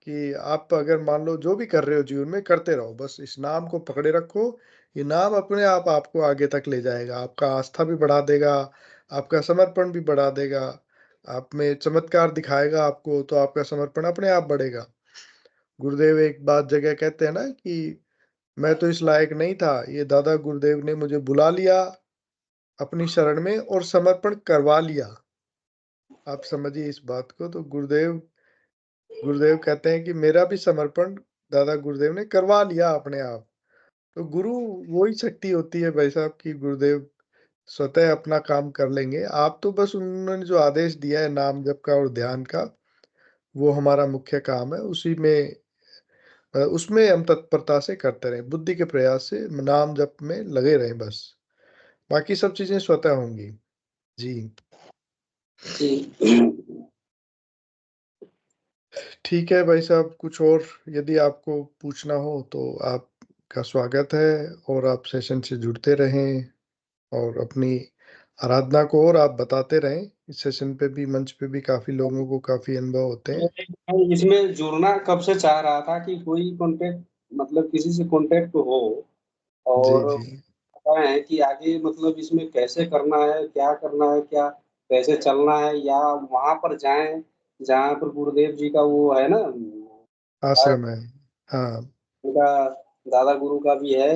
कि आप अगर मान लो जो भी कर रहे हो जीवन में करते रहो, बस इस नाम को पकड़े रखो। ये नाम अपने आप आपको आगे तक ले जाएगा, आपका आस्था भी बढ़ा देगा, आपका समर्पण भी बढ़ा देगा, आप में चमत्कार दिखाएगा आपको, तो आपका समर्पण अपने आप बढ़ेगा। गुरुदेव एक बात जगह कहते हैं ना कि मैं तो इस लायक नहीं था, ये दादा गुरुदेव ने मुझे बुला लिया अपनी शरण में और समर्पण करवा लिया। आप समझिए इस बात को। तो गुरुदेव गुरुदेव कहते हैं कि मेरा भी समर्पण दादा गुरुदेव ने करवा लिया अपने आप। तो गुरु वही शक्ति होती है भाई साहब कि गुरुदेव स्वतः अपना काम कर लेंगे। आप तो बस उन्होंने जो आदेश दिया है नाम जप का और ध्यान का, वो हमारा मुख्य काम है, उसी में उसमें हम तत्परता से करते रहें, बुद्धि के प्रयास से नाम जप में लगे रहें बस, बाकी सब चीजें स्वतः होंगी। जी जी ठीक है भाई साहब, कुछ और यदि आपको पूछना हो तो आपका स्वागत है, और आप सेशन से जुड़ते रहें और अपनी आराधना को और आप बताते रहें। इस सेशन पे भी, मंच पे भी काफी लोगों को काफी अनुभव होते हैं। मैं इसमें जुड़ना कब से चाह रहा था कि कोई कांटेक्ट, मतलब किसी से कांटेक्ट हो, जी और जी बताएं कि आगे मतलब इसमें कैसे करना है, क्या करना है, क्या कैसे चलना है, या वहां पर जाएं जहाँ पर गुरुदेव जी का वो है ना, आश्रम है। हाँ, उनका दादा गुरु का भी है,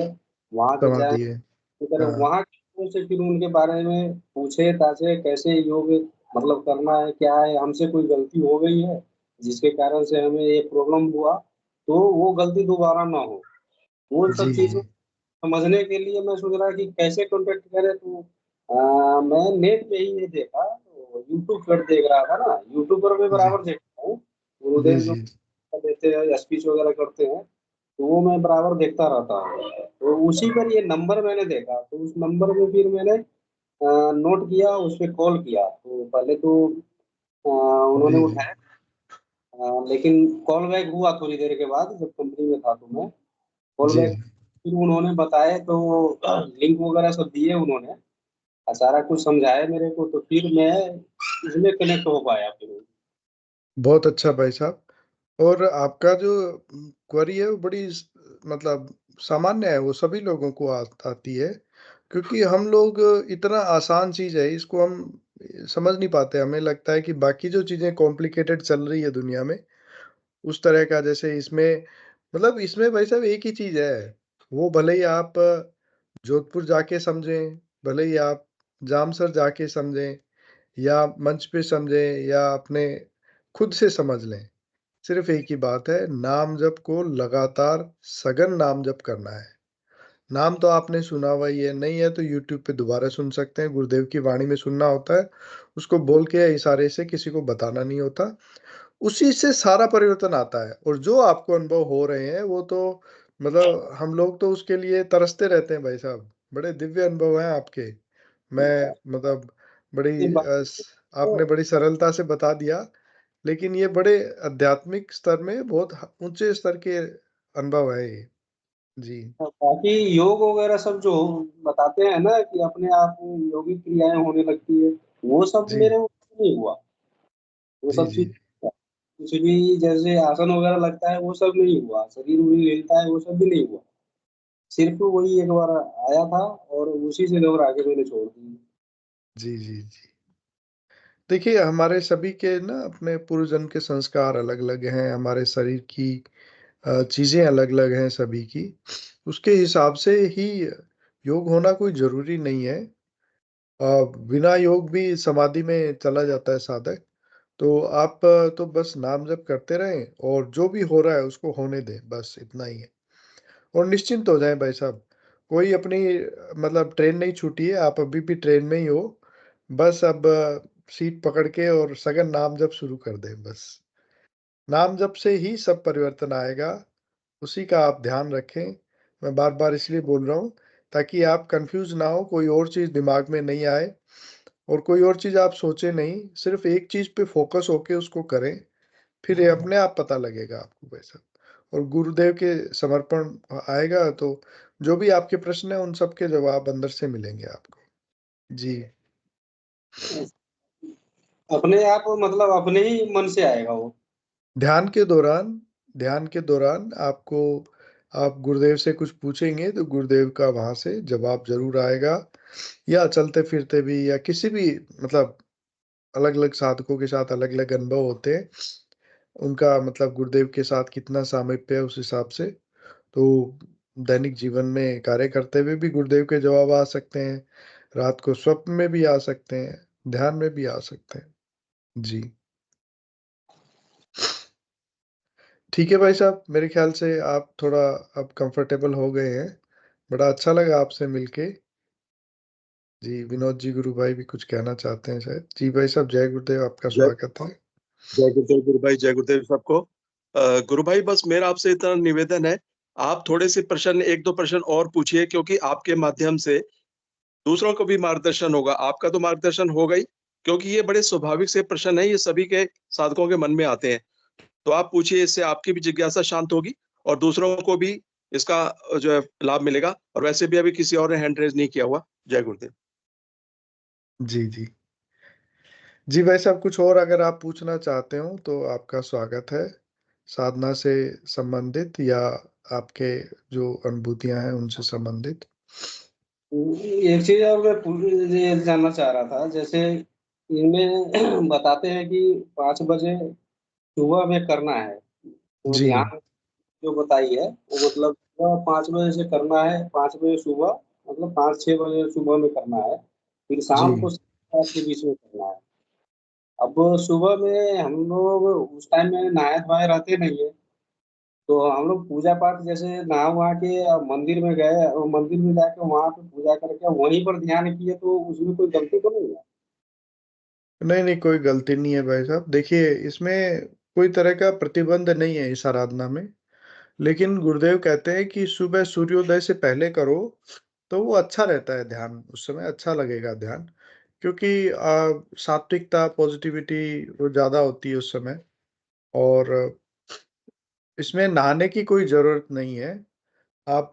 वहां पे जाएं, समाधि है। फिर हाँ वहां से फिर उनके बारे में पूछे ताछे कैसे योग मतलब करना है, क्या है, हमसे कोई गलती हो गई है जिसके कारण से हमें ये प्रॉब्लम हुआ, तो वो गलती दोबारा ना हो। वो जी सब चीजें जी समझने के लिए मैं सोच रहा कि कैसे कांटेक्ट करें। तो मैं नेट पे ही ये देखा, तो यूट्यूब पर देख रहा था ना, यूट्यूब पर मैं जी बराबर देखता हूँ जी गुरुदेव जो जी देते हैं, स्पीच वगैरह करते हैं, तो वो मैं बराबर देखता रहता हूँ। तो उसी पर ये नंबर मैंने देखा, तो उस नंबर में फिर मैंने नोट किया, उस पर कॉल किया। तो पहले तो उन्होंने जी जी उठाया, लेकिन कॉल बैक हुआ थोड़ी देर के बाद, जब कंपनी में था तो मैं कॉल जी बैक, फिर उन्होंने बताए तो लिंक वगैरह सब दिए उन्होंने, और सारा कुछ समझाया मेरे को, तो फिर मैं इसमें कनेक्ट हो पाया फिर। बहुत अच्छा भाई साहब। और आपका जो क्वेरी है वो बड़ी मतलब सामान्य है, वो सभी लोगों को आती है, क्योंकि हम लोग इतना आसान चीज़ है, इसको हम समझ नहीं पाते। हमें लगता है कि बाकी जो चीज़ें कॉम्प्लिकेटेड चल रही है दुनिया में, उस तरह का जैसे इसमें मतलब इसमें भाई साहब एक ही चीज़ है, वो भले ही आप जोधपुर जाके समझें, भले ही आप जामसर जाके समझें या मंच पे समझें या अपने खुद से समझ लें। सिर्फ़ एक ही बात है, नाम जप को लगातार सघन नाम जप करना है। नाम तो आपने सुना हुआ ही है, नहीं है तो यूट्यूब पे दोबारा सुन सकते हैं, गुरुदेव की वाणी में सुनना होता है, उसको बोल के या इशारे से किसी को बताना नहीं होता। उसी से सारा परिवर्तन आता है और जो आपको अनुभव हो रहे हैं, वो तो मतलब हम लोग तो उसके लिए तरसते रहते हैं भाई साहब। बड़े दिव्य अनुभव हैं आपके। मैं मतलब ये बड़ी बात आपने तो बड़ी सरलता से बता दिया, लेकिन ये बड़े आध्यात्मिक स्तर में बहुत ऊँचे स्तर के अनुभव है ये। जी। बाकी योग वगैरह सब जो बताते हैं ना कि अपने आप योगिक क्रियाएँ होने लगती है, वो सब जी। मेरे नहीं हुआ। वो जी, सब जी। चीज़ कुछ भी जैसे आसन वगैरह लगता है वो सब नहीं हुआ, शरीर-वरीर हिलता है वो सब भी नहीं हुआ। सिर्फ़ वही एक बार आया था और उसी से घबरा के मैंने छोड़ दी। जी, जी, जी। देखिए, हमारे सभी के ना अपने पूर्व जन्म के संस्कार अलग-अलग हैं, हमारे शरीर की चीज़ें अलग-अलग हैं सभी की। उसके हिसाब से ही योग होना कोई ज़रूरी नहीं है। बिना योग भी समाधि में चला जाता है साधक। तो आप तो बस नाम जप करते रहें और जो भी हो रहा है उसको होने दें, बस इतना ही है। और निश्चिंत हो जाएँ भाई साहब। कोई अपनी मतलब ट्रेन नहीं छूटी है, आप अभी भी ट्रेन में ही हो। बस अब सीट पकड़ के और सघन नाम जप शुरू कर दें बस। नाम जप से ही सब परिवर्तन आएगा, उसी का आप ध्यान रखें। मैं बार-बार इसलिए बोल रहा हूँ ताकि आप कन्फ्यूज़ ना हो, कोई और चीज़ दिमाग में नहीं आए और कोई और चीज़ आप सोचें नहीं, सिर्फ़ एक चीज़ पे फ़ोकस होके उसको करें। फिर ये अपने आप पता लगेगा आपको भाई साहब और गुरुदेव के समर्पण आएगा तो जो भी आपके प्रश्न हैं उन सब के जवाब अंदर से मिलेंगे आपको। जी, अपने आप मतलब अपने ही मन से आएगा वो। ध्यान के दौरान ध्यान के दौरान आपको आप गुरुदेव से कुछ पूछेंगे तो गुरुदेव का वहाँ से जवाब ज़रूर आएगा या चलते-फिरते भी या किसी भी मतलब अलग-अलग साधकों के साथ अलग-अलग अनुभव होते हैं। उनका मतलब गुरुदेव के साथ कितना सामीप्य है उस हिसाब से तो दैनिक जीवन में कार्य करते हुए भी गुरुदेव के जवाब आ सकते हैं, रात को स्वप्न में भी आ सकते हैं, ध्यान में भी आ सकते हैं। जी। ठीक है भाई साहब, मेरे ख़्याल से आप थोड़ा अब कंफ़र्टेबल हो गए हैं। बड़ा अच्छा लगा आपसे मिलके। जी, विनोद जी, गुरु भाई भी कुछ कहना चाहते हैं शायद। जी भाई साहब, जय गुरुदेव, आपका जय स्वागत है। जय गुरुदेव गुरु भाई, जय गुरुदेव सबको। गुरु भाई बस मेरा आपसे इतना निवेदन है, आप थोड़े से प्रश्न 1-2 प्रश्न और पूछिए क्योंकि आपके माध्यम से दूसरों को भी मार्गदर्शन होगा। आपका तो मार्गदर्शन होगा ही, क्योंकि ये बड़े स्वाभाविक से प्रश्न हैं, ये सभी के साधकों के मन में आते हैं। तो आप पूछिए, इससे आपकी भी जिज्ञासा शांत होगी और दूसरों को भी इसका जो है लाभ मिलेगा और वैसे भी अभी किसी और ने हैंड रेज़ नहीं किया हुआ। जय गुरुदेव। जी, जी। जी भाई साहब, कुछ और अगर आप पूछना चाहते हो तो आपका स्वागत है। साधना से संबंधित या आपके जो अनुभूतियाँ हैं उनसे संबंधित? एक चीज़ और मैं ये जानना चाह रहा था, जैसे इनमें बताते हैं कि 5 बजे सुबह में करना है, तो जी, ध्यान जो बताई है, वो मतलब सुबह 5 बजे से करना है, 5 बजे सुबह मतलब 5-6 बजे सुबह में करना है, फिर जी। शाम को 7 के बीच में करना है। अब सुबह में हम लोग उस टाइम में नहाए-धोए रहते नहीं है, तो हम लोग पूजा-पाठ जैसे नहा-वहा के मंदिर में गए और मंदिर में जाके वहाँ पे पूजा करके वहीं पर ध्यान किए, तो उसमें कोई गलती तो नहीं है? नहीं, नहीं, कोई गलती नहीं है भाई साहब। देखिए, इसमें कोई तरह का प्रतिबंध नहीं है इस आराधना में। लेकिन गुरुदेव कहते हैं कि सुबह सूर्योदय से पहले करो, तो वो अच्छा रहता है ध्यान, उस समय अच्छा लगेगा ध्यान। क्योंकि सात्विकता, पॉज़िटिविटी वो ज़्यादा होती है उस समय और इसमें नहाने की कोई ज़रूरत नहीं है। आप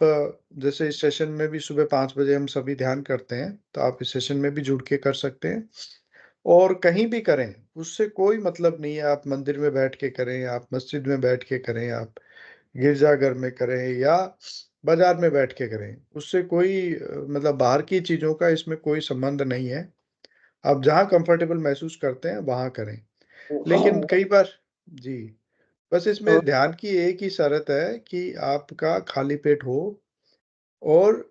जैसे इस सेशन में भी सुबह 5 बजे हम सभी ध्यान करते हैं, तो आप इस सेशन में भी जुड़ के कर सकते हैं। और कहीं भी करें, उससे कोई मतलब नहीं है। आप मंदिर में बैठ के करें, आप मस्जिद में बैठ के करें, आप गिरजाघर में करें या बाज़ार में बैठ के करें, उससे कोई मतलब बाहर की चीज़ों का इसमें कोई संबंध नहीं है। आप जहाँ कंफर्टेबल महसूस करते हैं, वहाँ करें। लेकिन कई बार जी, बस तो इसमें ध्यान की एक ही शर्त है कि आपका खाली पेट हो और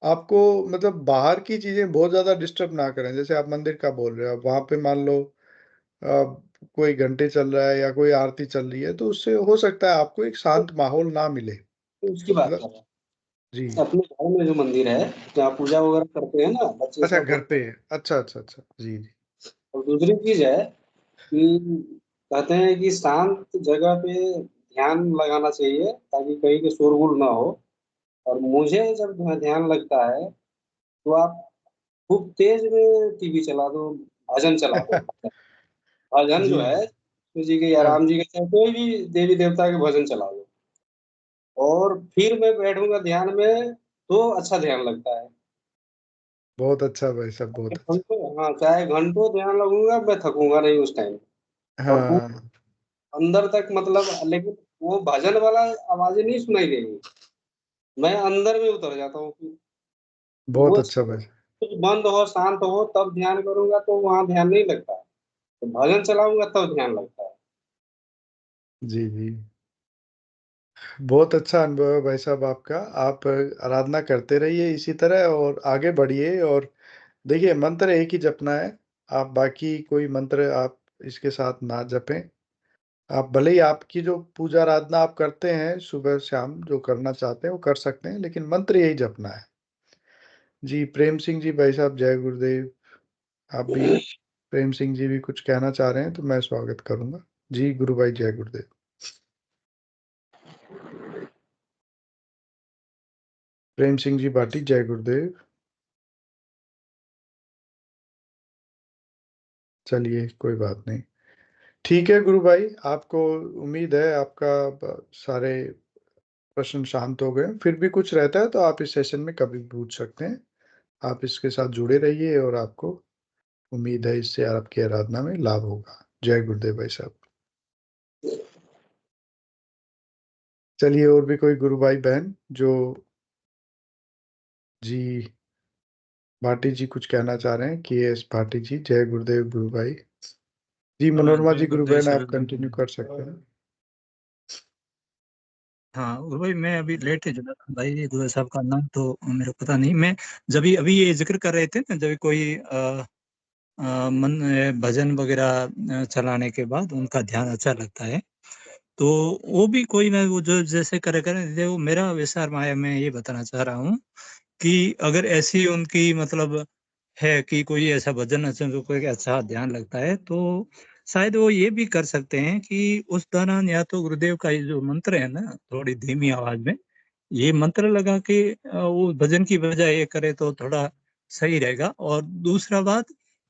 आपको मतलब बाहर की चीज़ें बहुत ज़्यादा डिस्टर्ब ना करें। जैसे आप मंदिर का बोल रहे हो, अब वहाँ पे मान लो कोई घंटे चल रहा है या कोई आरती चल रही है, तो उससे हो सकता है आपको एक शांत माहौल ना मिले। उसकी बात कर मतलब रहा हूँ। जी। अपने घर में जो मंदिर है, जहाँ पूजा वगैरह करते हैं ना बच्चे अच्छा सब घर होते पे अच्छा, अच्छा, अच्छा। जी, जी। हैं। और दूसरी चीज़ है कि कहते हैं कि शांत जगह पे ध्यान लगाना चाहिए ताकि कहीं के शोरगुल ना हो। और मुझे जब ध्यान लगता है तो आप खूब तेज में टीवी चला दो, भजन चला दो। भजन जो जी, है जी। कृष्ण जी के या हाँ, राम जी के चाहे कोई भी देवी देवता के भजन चला दो और फिर मैं बैठूंगा ध्यान में तो अच्छा ध्यान लगता है। बहुत अच्छा भाई साहब, बहुत अच्छा। घंटों हाँ चाहे घंटों ध्यान लगूंगा मैं थकूंगा नहीं उस टाइम। और हाँ, अंदर तक मतलब लेकिन वो भजन वाला आवाजें नहीं सुनाई देगी। मैं अंदर में उतर जाता हूँ फिर। बहुत वो अच्छा भाई। कुछ बंद हो शांत हो तब ध्यान करूंगा तो वहां ध्यान नहीं लगता है। तो भजन चलाऊंगा तब ध्यान लगता है। जी, जी। बहुत अच्छा अनुभव है भाई साहब आपका। आप आराधना करते रहिए इसी तरह और आगे बढ़िए और देखिए मंत्र एक ही जपना है। आप बाकी कोई मंत्र आप इसके साथ ना जपें। आप भले ही आपकी जो पूजा आराधना आप करते हैं, सुबह शाम जो करना चाहते हैं वो कर सकते हैं, लेकिन मंत्र यही जपना है। जी, प्रेम सिंह जी भाई साहब जय गुरुदेव। आप भी प्रेम सिंह जी भी कुछ कहना चाह रहे हैं तो मैं स्वागत करूँगा। जी, गुरु भाई जय गुरुदेव। प्रेम सिंह जी भाटी जय गुरुदेव। चलिए कोई बात नहीं। ठीक है गुरु भाई, आपको उम्मीद है आपका सारे प्रश्न शांत हो गए। फिर भी कुछ रहता है तो आप इस सेशन में कभी भी पूछ सकते हैं। आप इसके साथ जुड़े रहिए और आपको उम्मीद है इससे आपकी आराधना में लाभ होगा। जय गुरुदेव भाई साहब। चलिए और भी कोई गुरु भाई बहन जो जी भाटी जी कुछ कहना चाह रहे हैं कि एस भाटी जी जय गुरुदेव गुरु भाई। जी हाँ मनोरमा जय जी गुरु गुरुदेव बहन आप सभी को। कंटिन्यू कर सकते हैं। हाँ और भाई मैं अभी लेट ही जुड़ा था भाई, ये गुरु साहब का नाम तो मेरे को पता नहीं। मैं जब अभी ये जिक्र कर रहे थे ना, जब कोई मन भजन वगैरह चलाने के बाद उनका ध्यान अच्छा लगता है, तो वो भी कोई ना वो जो जैसे करे करे वो मेरा विचार माया मैं ये बताना चाह रहा हूँ कि अगर ऐसी उनकी मतलब है कि कोई ऐसा भजन अच्छा जो कोई अच्छा ध्यान लगता है, तो शायद वो ये भी कर सकते हैं कि उस दौरान या तो गुरुदेव का ये जो मंत्र है ना थोड़ी धीमी आवाज में ये मंत्र लगा के वो भजन की बजाय ये करे तो थोड़ा सही रहेगा। और दूसरा बात,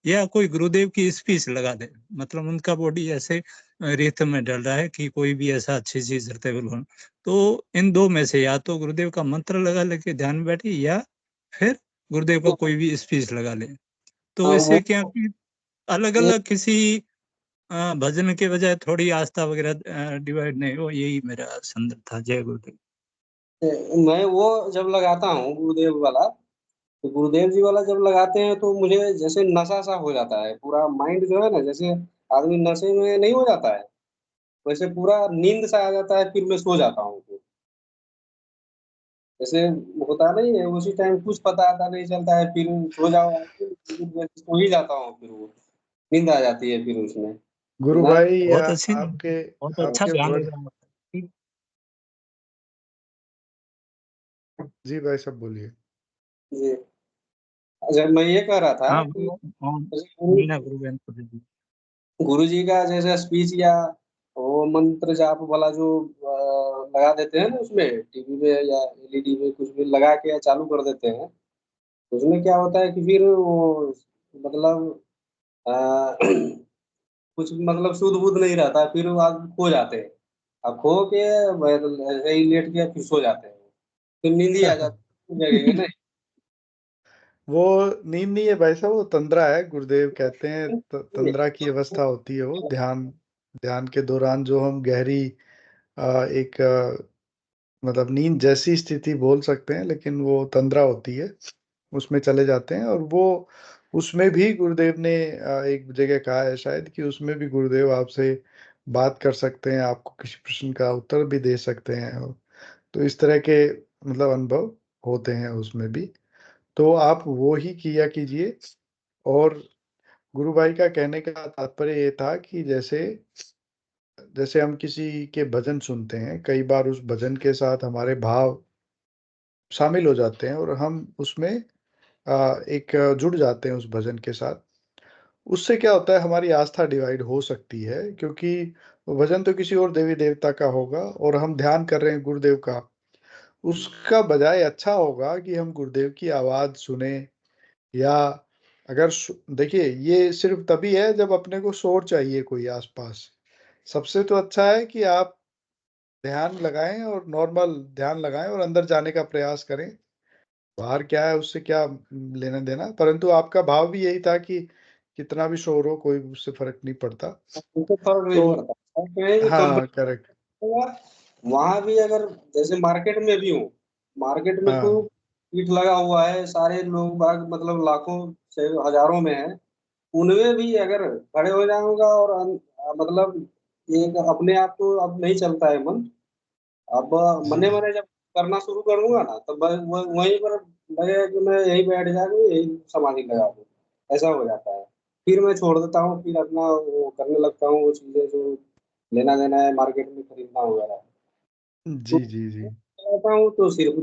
या कोई गुरुदेव की स्पीच लगा दे, मतलब उनका बॉडी ऐसे रिथम में डल रहा है कि कोई भी ऐसा अच्छी चीज करते हुए तो इन दो में से या तो गुरुदेव का मंत्र लगा लेके ध्यान में बैठे या फिर गुरुदेव का कोई भी स्पीच लगा ले। तो हाँ वो इससे क्या कि अलग एक अलग किसी भजन के बजाय थोड़ी आस्था वगैरह डिवाइड नहीं हो, यही मेरा संदर्भ था। जय गुरुदेव। मैं वो जब लगाता हूँ गुरुदेव वाला तो गुरुदेव जी वाला जब लगाते हैं तो मुझे जैसे नशा सा हो जाता है पूरा माइंड जो है ना जैसे आदमी नशे में नहीं हो जाता है वैसे पूरा नींद सा आ जाता है फिर मैं सो जाता हूँ फिर। जैसे होता नहीं है उसी टाइम कुछ पता आता नहीं चलता है फिर सो जाओ फिर सो ही जाता हूँ फिर वो नींद आ जाती है फिर उसमें गुरु ना। भाई या बहुत अच्छी, आपके बहुत अच्छा आपके ध्यान वर्ड। लग रहा है। जी भाई साहब बोलिए। जी अच्छा मैं ये कह रहा था हाँ कि हाँ, जैसे गुरु मीना गुरु बहन को दे दी। गुरु जी का जैसे स्पीच या वो मंत्र जाप वाला जो लगा देते हैं ना उसमें टीवी में या एलईडी में कुछ भी लगा के या चालू कर देते हैं उसमें क्या होता है कि फिर वो मतलब अ, कुछ मतलब शुद्ध बुद्ध नहीं रहता फिर वो आदमी खो जाते हैं। अब खो के ऐसे ही लेट के फिर सो जाते हैं फिर नींद ही आ जाती है जगेंगे नहीं। वो नींद नहीं है भाई साहब, वो तंद्रा है। गुरुदेव कहते हैं तंद्रा की अवस्था होती है वो, ध्यान ध्यान के दौरान जो हम गहरी एक मतलब नींद जैसी स्थिति बोल सकते हैं, लेकिन वो तंद्रा होती है, उसमें चले जाते हैं। और वो उसमें भी गुरुदेव ने एक जगह कहा है शायद कि उसमें भी गुरुदेव आपसे बात कर सकते हैं, आपको किसी प्रश्न का उत्तर भी दे सकते हैं। तो इस तरह के मतलब अनुभव होते हैं उसमें भी। तो आप वो ही किया कीजिए। और गुरु भाई का कहने का तात्पर्य ये था कि जैसे जैसे हम किसी के भजन सुनते हैं, कई बार उस भजन के साथ हमारे भाव शामिल हो जाते हैं और हम उसमें एक जुड़ जाते हैं उस भजन के साथ। उससे क्या होता है, हमारी आस्था डिवाइड हो सकती है, क्योंकि वो भजन तो किसी और देवी देवता का होगा और हम ध्यान कर रहे हैं गुरुदेव का। उसका बजाय अच्छा होगा कि हम गुरुदेव की आवाज़ सुने, या अगर देखिए ये सिर्फ तभी है जब अपने को शोर चाहिए कोई आसपास। सबसे तो अच्छा है कि आप ध्यान लगाएं और नॉर्मल ध्यान लगाएं और अंदर जाने का प्रयास करें। बाहर क्या है उससे क्या लेना देना, परंतु आपका भाव भी यही था कि कितना भी शोर हो कोई उससे फर्क नहीं पड़ता। उनको फर्क नहीं तो पड़ता। और कहें कि हाँ, कंपनी करेक्ट। वहां भी अगर जैसे मार्केट में भी हूँ, मार्केट में तो हाँ, भीड़ लगा हुआ है, सारे लोग बाग मतलब लाखों से हजारों में है। उनमें भी अगर खड़े हो जाऊंगा और मतलब एक अपने आप तो अब नहीं चलता है मन। अब जी, मने मने जब करना शुरू करूंगा ना, तब वहीं पर लगेगा कि मैं यहीं बैठ जाऊं, यही समाधि लगा दूं। ऐसा हो जाता है। फिर मैं छोड़ देता हूँ, फिर अपना वो करने लगता हूँ, वो चीजें जो लेना देना है मार्केट में खरीदना वगैरह। तो जी, जी, जी। जाता हूँ तो सिर्फ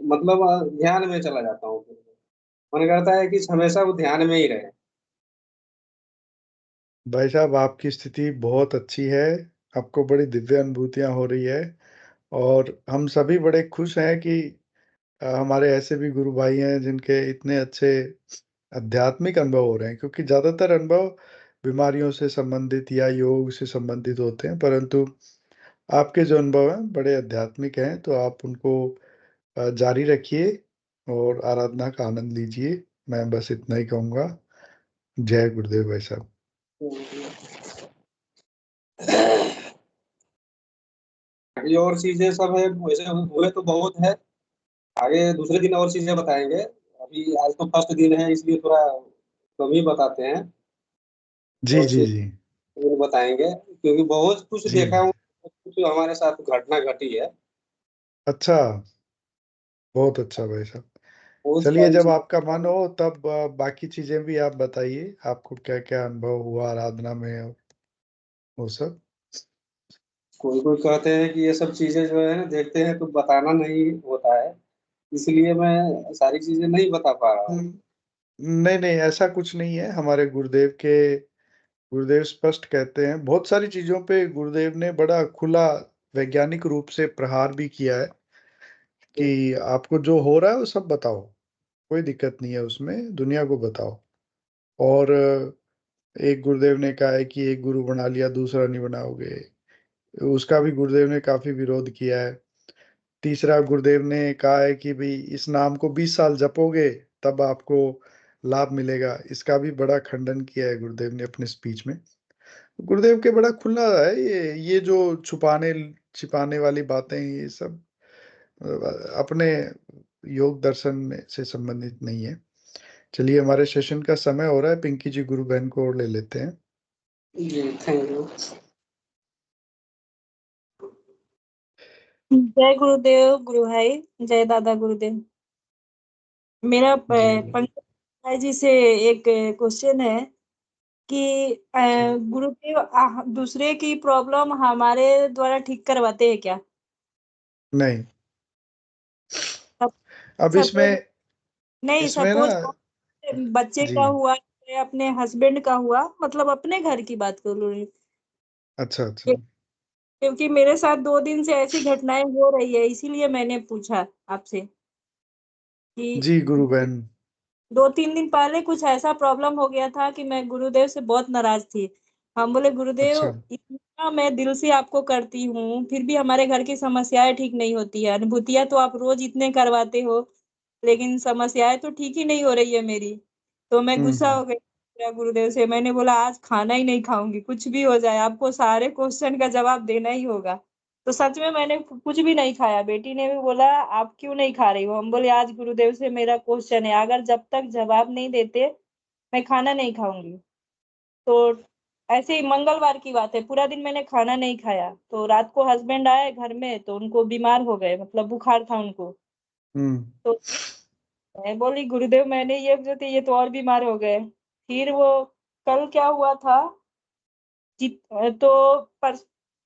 मतलब ध्यान में चला जाता हूँ। फिर मन करता है कि हमेशा वो ध्यान में ही रहे। भाई साहब आपकी स्थिति बहुत अच्छी है, आपको बड़ी दिव्य अनुभूतियाँ हो रही है। और हम सभी बड़े खुश हैं कि हमारे ऐसे भी गुरु भाई हैं जिनके इतने अच्छे आध्यात्मिक अनुभव हो रहे हैं, क्योंकि ज़्यादातर अनुभव बीमारियों से संबंधित या योग से संबंधित होते हैं, परंतु आपके जो अनुभव हैं बड़े आध्यात्मिक हैं। तो आप उनको जारी रखिए और आराधना का आनंद लीजिए। मैं बस इतना ही कहूँगा। जय गुरुदेव भाई साहब। ये और चीजें सब है, वैसे हुए तो बहुत है। आगे दूसरे दिन और चीजें बताएंगे। अभी आज तो फर्स्ट दिन है, इसलिए थोड़ा कम ही बताते हैं। जी, और जी, चीज जी। बताएंगे, क्योंकि बहुत कुछ जी, देखा हूँ, बहुत कुछ हमारे साथ घटना घटी है। अच्छा, बहुत अच्छा भाई साहब। बहुत चलिए, सारी जब चीज। आपका मन हो तब बाकी चीज़ें भी आप बताइए, आपको क्या-क्या अनुभव हुआ आराधना में और वो सब? कोई कोई कहते हैं कि ये सब चीजें जो है ना, देखते हैं तो बताना नहीं होता है, इसलिए मैं सारी चीजें नहीं बता पा रहा हूँ। नहीं, नहीं, ऐसा कुछ नहीं है। हमारे गुरुदेव स्पष्ट कहते हैं, बहुत सारी चीज़ों पे गुरुदेव ने बड़ा खुला वैज्ञानिक रूप से प्रहार भी किया है कि आपको जो हो रहा है वो सब बताओ, कोई दिक्कत नहीं है उसमें, दुनिया को बताओ। और एक गुरुदेव ने कहा है कि एक गुरु बना लिया, दूसरा नहीं बनाओगे, उसका भी गुरुदेव ने काफ़ी विरोध किया है। तीसरा गुरुदेव ने कहा है कि भई इस नाम को 20 साल जपोगे तब आपको लाभ मिलेगा, इसका भी बड़ा खंडन किया है गुरुदेव ने अपने स्पीच में। गुरुदेव के बड़ा खुला है ये जो छुपाने छिपाने वाली बातें, ये सब अपने योग दर्शन में से संबंधित नहीं है। चलिए, हमारे सेशन का समय हो रहा है, पिंकी जी गुरु बहन को और ले लेते हैं। जी, थैंक यू। जय गुरुदेव गुरु भाई, जय दादा गुरुदेव। मेरा जी, पंडित भाई जी से एक क्वेश्चन है कि जी। गुरुदेव दूसरे की प्रॉब्लम हमारे द्वारा ठीक करवाते हैं क्या? नहीं, अब सपोज इसमें नहीं, इसमें ना सपोज बच्चे जी, का हुआ, अपने हस्बैंड का हुआ, मतलब अपने घर की बात कर रही हूँ। अच्छा, अच्छा। क्योंकि मेरे साथ 2 दिन से ऐसी घटनाएं हो रही है, इसीलिए मैंने पूछा आपसे कि जी, गुरु बहन। 2-3 दिन पहले कुछ ऐसा प्रॉब्लम हो गया था कि मैं गुरुदेव से बहुत नाराज थी। हम बोले गुरुदेव, अच्छा, इतना मैं दिल से आपको करती हूँ, फिर भी हमारे घर की समस्याएं ठीक नहीं होती है। अनुभूतियां तो आप रोज इतने करवाते हो, लेकिन समस्याएं तो ठीक ही नहीं हो रही है मेरी। तो मैं गुस्सा हो गई पूरा गुरुदेव से। मैंने बोला आज खाना ही नहीं खाऊंगी, कुछ भी हो जाए आपको सारे क्वेश्चन का जवाब देना ही होगा। तो सच में मैंने कुछ भी नहीं खाया। बेटी ने भी बोला आप क्यों नहीं खा रही हो? हम बोले आज गुरुदेव से मेरा क्वेश्चन है, अगर जब तक जवाब नहीं देते मैं खाना नहीं खाऊंगी। तो ऐसे ही मंगलवार की बात है, पूरा दिन मैंने खाना नहीं खाया। तो रात को हस्बैंड आए घर में तो उनको बीमार हो गए, मतलब बुखार था उनको। तो मैं बोली गुरुदेव मैंने ये जो थे ये तो और बीमार हो गए। फिर वो कल क्या हुआ था तो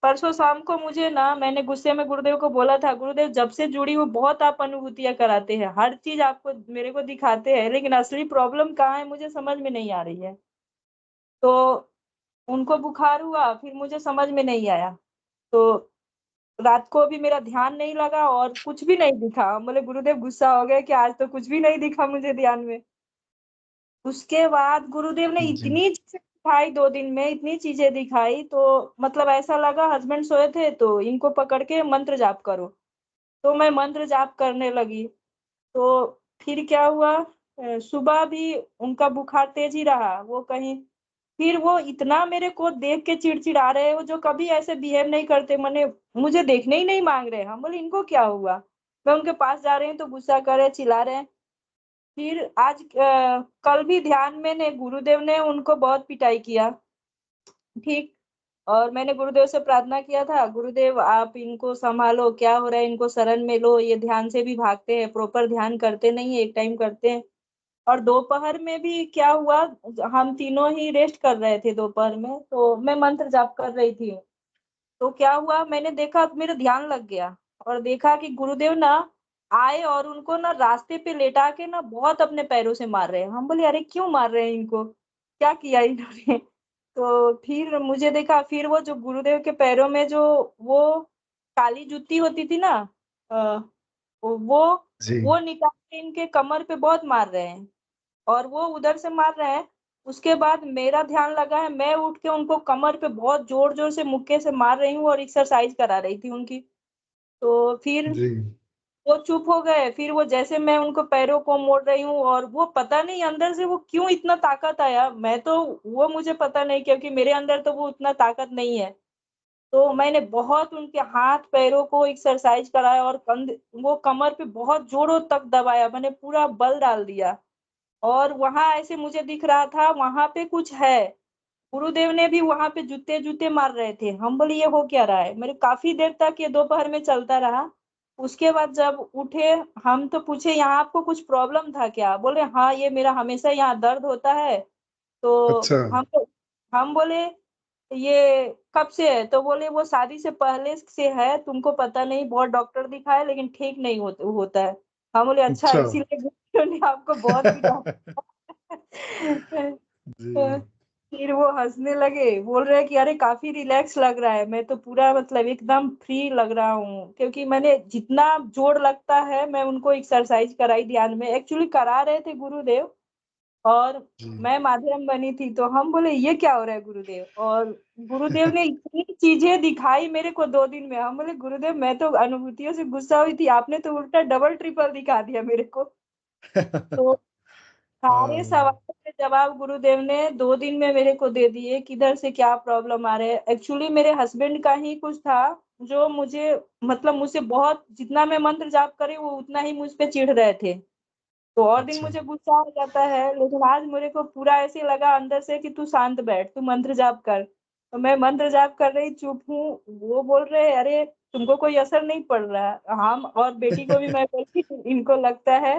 परसों शाम को मुझे ना, मैंने गुस्से में गुरुदेव को बोला था गुरुदेव जब से जुड़ी हूँ बहुत आप अनुभूतियां कराते हैं, हर चीज आपको मेरे को दिखाते हैं, लेकिन असली प्रॉब्लम कहाँ है मुझे समझ में नहीं आ रही है। तो उनको बुखार हुआ, फिर मुझे समझ में नहीं आया। तो रात को भी मेरा ध्यान नहीं लगा और कुछ भी नहीं दिखा। बोले गुरुदेव गुस्सा हो गए कि आज तो कुछ भी नहीं दिखा मुझे ध्यान में। उसके बाद गुरुदेव ने जी। इतनी चीजें दिखाई, 2 दिन में इतनी चीजें दिखाई। तो मतलब ऐसा लगा हस्बैंड सोए थे तो इनको पकड़ के मंत्र जाप करो। तो मैं मंत्र जाप करने लगी। तो फिर क्या हुआ, सुबह भी उनका बुखार तेज ही रहा। वो कहीं फिर वो इतना मेरे को देख के चिड़चिड़ा रहे, वो जो कभी ऐसे बिहेव नहीं करते, मैंने मुझे देखने ही नहीं मांग रहे। हम बोले इनको क्या हुआ? मैं उनके पास जा रही हूँ तो गुस्सा कर रहे, चिल्ला रहे हैं। फिर आज कल भी ध्यान में ने गुरुदेव ने उनको बहुत पिटाई किया। ठीक। और मैंने गुरुदेव से प्रार्थना किया था गुरुदेव आप इनको संभालो, क्या हो रहा है इनको शरण में लो, ये ध्यान से भी भागते हैं, प्रॉपर ध्यान करते नहीं है, एक टाइम करते हैं। और दोपहर में भी क्या हुआ, हम तीनों ही रेस्ट कर रहे थे दोपहर में, तो मैं मंत्र जाप कर रही थी। तो क्या हुआ, मैंने देखा मेरा ध्यान लग गया और देखा कि गुरुदेव ना आए और उनको ना रास्ते पे लेटा के ना बहुत अपने पैरों से मार रहे हैं। हम बोले अरे क्यों मार रहे हैं इनको, क्या किया इन्होंने? तो फिर मुझे देखा, फिर वो जो गुरुदेव के पैरों में जो वो काली जूती होती थी ना, अ, वो जी। वो निकाल के इनके कमर पे बहुत मार रहे हैं। और वो उधर से मार रहे हैं। उसके बाद मेरा ध्यान लगा है, मैं उठ के उनको कमर पे बहुत जोर जोर से मुक्के से मार रही हूँ और एक्सरसाइज करा रही थी उनकी। तो फिर जी। वो चुप हो गए। फिर वो जैसे मैं उनको पैरों को मोड़ रही हूँ और वो पता नहीं अंदर से वो क्यों इतना ताकत आया, मैं तो वो मुझे पता नहीं, क्योंकि मेरे अंदर तो वो उतना ताकत नहीं है। तो मैंने बहुत उनके हाथ पैरों को एक्सरसाइज कराया और कंध वो कमर पे बहुत जोरों तक दबाया, मैंने पूरा बल डाल दिया। और वहां ऐसे मुझे दिख रहा था वहां पे कुछ है। गुरुदेव ने भी वहां पे जूते जूते मार रहे थे। हम बोले ये हो क्या रहा है? मेरे काफी देर तक ये दोपहर में चलता रहा। उसके बाद जब उठे, हम तो पूछे यहाँ आपको कुछ प्रॉब्लम था क्या? बोले हाँ ये मेरा हमेशा यहाँ दर्द होता है। तो अच्छा। हम बोले ये कब से है? तो बोले वो शादी से पहले से है, तुमको पता नहीं, बहुत डॉक्टर दिखाए लेकिन ठीक नहीं होता है। हम बोले अच्छा अच्छा। इसीलिए गुरुदेव ने आपको बहुत पिटा। जी। फिर वो हंसने लगे, बोल रहे कि अरे काफी रिलैक्स लग रहा है। मैं तो पूरा मतलब एकदम फ्री लग रहा हूँ, क्योंकि मैंने जितना जोर लगता है मैं उनको एक्सरसाइज कराई ध्यान में, एक्चुअली करा रहे थे गुरुदेव। और जी। मैं माध्यम बनी थी। तो हम बोले ये क्या हो रहा है गुरुदेव? और गुरुदेव ने इतनी चीजें दिखाई मेरे को 2 दिन में। हम बोले गुरुदेव मैं तो अनुभूतियों से गुस्सा हुई थी, आपने तो उल्टा डबल ट्रिपल दिखा दिया मेरे को। तो सारे हाँ। सवालों के जवाब गुरुदेव ने 2 दिन में मेरे को दे दिए, किधर से क्या प्रॉब्लम आ रहे हैं। एक्चुअली मेरे हस्बैंड का ही कुछ था जो मुझे, मतलब मुझसे बहुत, जितना मैं मंत्र जाप करी वो उतना ही मुझ पे चिढ़ रहे थे। तो और दिन अच्छा। मुझे गुस्सा आ जाता है, लेकिन आज मेरे को पूरा ऐसे लगा अंदर से कि तू शांत बैठ, तू मंत्र जाप कर। तो मैं मंत्र जाप कर रही, चुप हूँ। वो बोल रहे अरे तुमको कोई असर नहीं पड़ रहा है। हम और बेटी को भी मैं बोलती इनको लगता है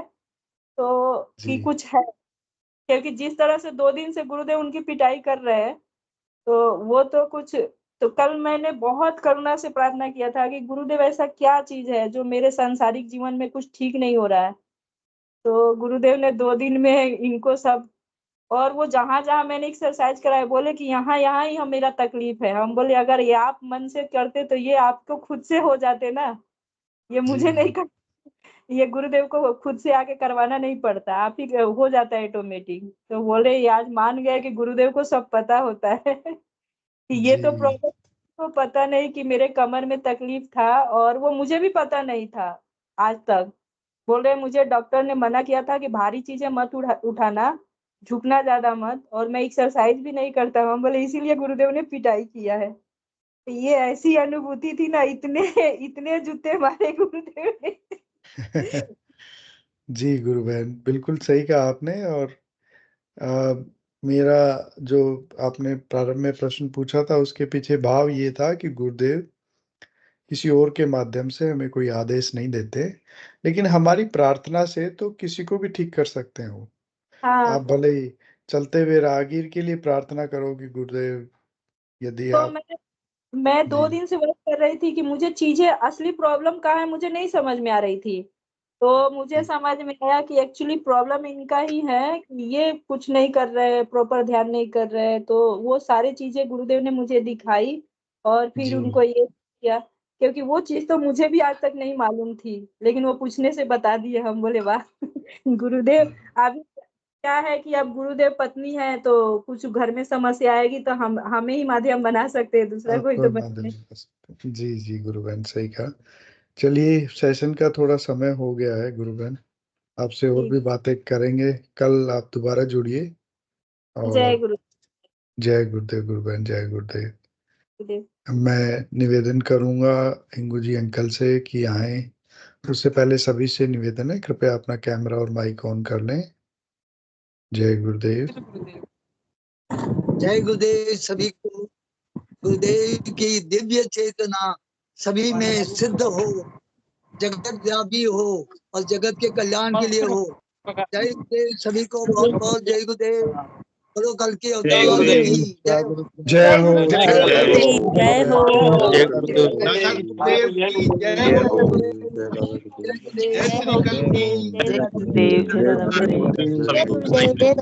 तो कि जी। कुछ है, क्योंकि जिस तरह से 2 दिन से गुरुदेव उनकी पिटाई कर रहे हैं तो वो तो कुछ। तो कल मैंने बहुत करुणा से प्रार्थना किया था कि गुरुदेव ऐसा क्या चीज है जो मेरे सांसारिक जीवन में कुछ ठीक नहीं हो रहा है। तो गुरुदेव ने 2 दिन में इनको सब, और वो जहां जहां मैंने एक्सरसाइज कराया बोले कि यहाँ यहाँ ही हम मेरा तकलीफ है। हम बोले अगर ये आप मन से करते तो ये आपको खुद से हो जाते ना, ये जी। मुझे नहीं कर, ये गुरुदेव को खुद से आके करवाना नहीं पड़ता, आप ही हो जाता है ऑटोमेटिक। तो बोले ये आज मान गए कि गुरुदेव को सब पता होता है। कि ये जी। तो प्रॉब्लम को पता नहीं कि मेरे कमर में तकलीफ था, और वो मुझे भी पता नहीं था आज तक। बोल रहे मुझे डॉक्टर ने मना किया था कि भारी चीजें मत उठाना, झुकना ज्यादा मत, और मैं एक्सरसाइज भी नहीं करता हूँ। हम बोले इसीलिए गुरुदेव ने पिटाई किया है। तो ये ऐसी अनुभूति थी ना, इतने जूते मारे गुरुदेव ने। जी गुरु बहन, बिल्कुल सही कहा आपने। और मेरा जो आपने प्रारंभ में प्रश्न पूछा था उसके पीछे भाव ये था कि गुरुदेव किसी और के माध्यम से हमें कोई आदेश नहीं देते, लेकिन हमारी प्रार्थना से तो किसी को भी ठीक कर सकते हैं वो। आप हाँ, भले ही चलते हुए राहगीर के लिए प्रार्थना करो कि गुरुदेव यदि तो आप मैं 2 जी, दिन से वर्क कर रही थी कि मुझे चीजें असली प्रॉब्लम कहाँ है मुझे नहीं समझ में आ रही थी। तो मुझे जी, समझ में आया कि एक्चुअली प्रॉब्लम इनका ही है कि ये कुछ नहीं कर रहे, प्रॉपर ध्यान नहीं कर रहे। तो वो सारी चीजें गुरुदेव ने मुझे दिखाई और फिर जी, उनको ये किया, क्योंकि वो चीज़ तो मुझे भी आज तक नहीं मालूम थी, लेकिन वो पूछने से बता दिए। हम बोले वाह! गुरुदेव अभी क्या है कि अब गुरुदेव पत्नी है, तो कुछ घर में समस्या आएगी तो हम हमें ही माध्यम बना सकते हैं, दूसरा कोई आपको तो बना माध्यम नहीं। से कर सकते हैं। जी, जी गुरु बहन सही कहा। चलिए सेशन का थोड़ा समय हो गया है गुरु बहन, आपसे और जी, भी बातें करेंगे। कल आप दोबारा जुड़िए। जय और गुरु जय गुरुदेव गुरु बहन, जय गुरुदेव। गुरुदेव। मैं निवेदन करूंगा हिंगू जी अंकल से कि आए। उससे पहले सभी से निवेदन है, कृपया अपना कैमरा और माइक ऑन कर लें। जय गुरुदेव। जय गुरुदेव सभी को। गुरुदेव की दिव्य चेतना सभी में सिद्ध हो, जगत व्यापी हो और जगत के कल्याण के लिए हो। जय गुरुदेव सभी को, बहुत बहुत जय गुरुदेव। बोलो कल की अवतार की जय हो। जय हो, जय जय हो, गुरुदेव, जय हो। जय गुरुदेव। दादा गुरुदेव की जय जय हो। गुरुदेव, जय गुरुदेव, जय श्री कल की जय गुरुदेव, जय दादा गुरुदेव। जय गुरुदेव। जय गुरुदेव जय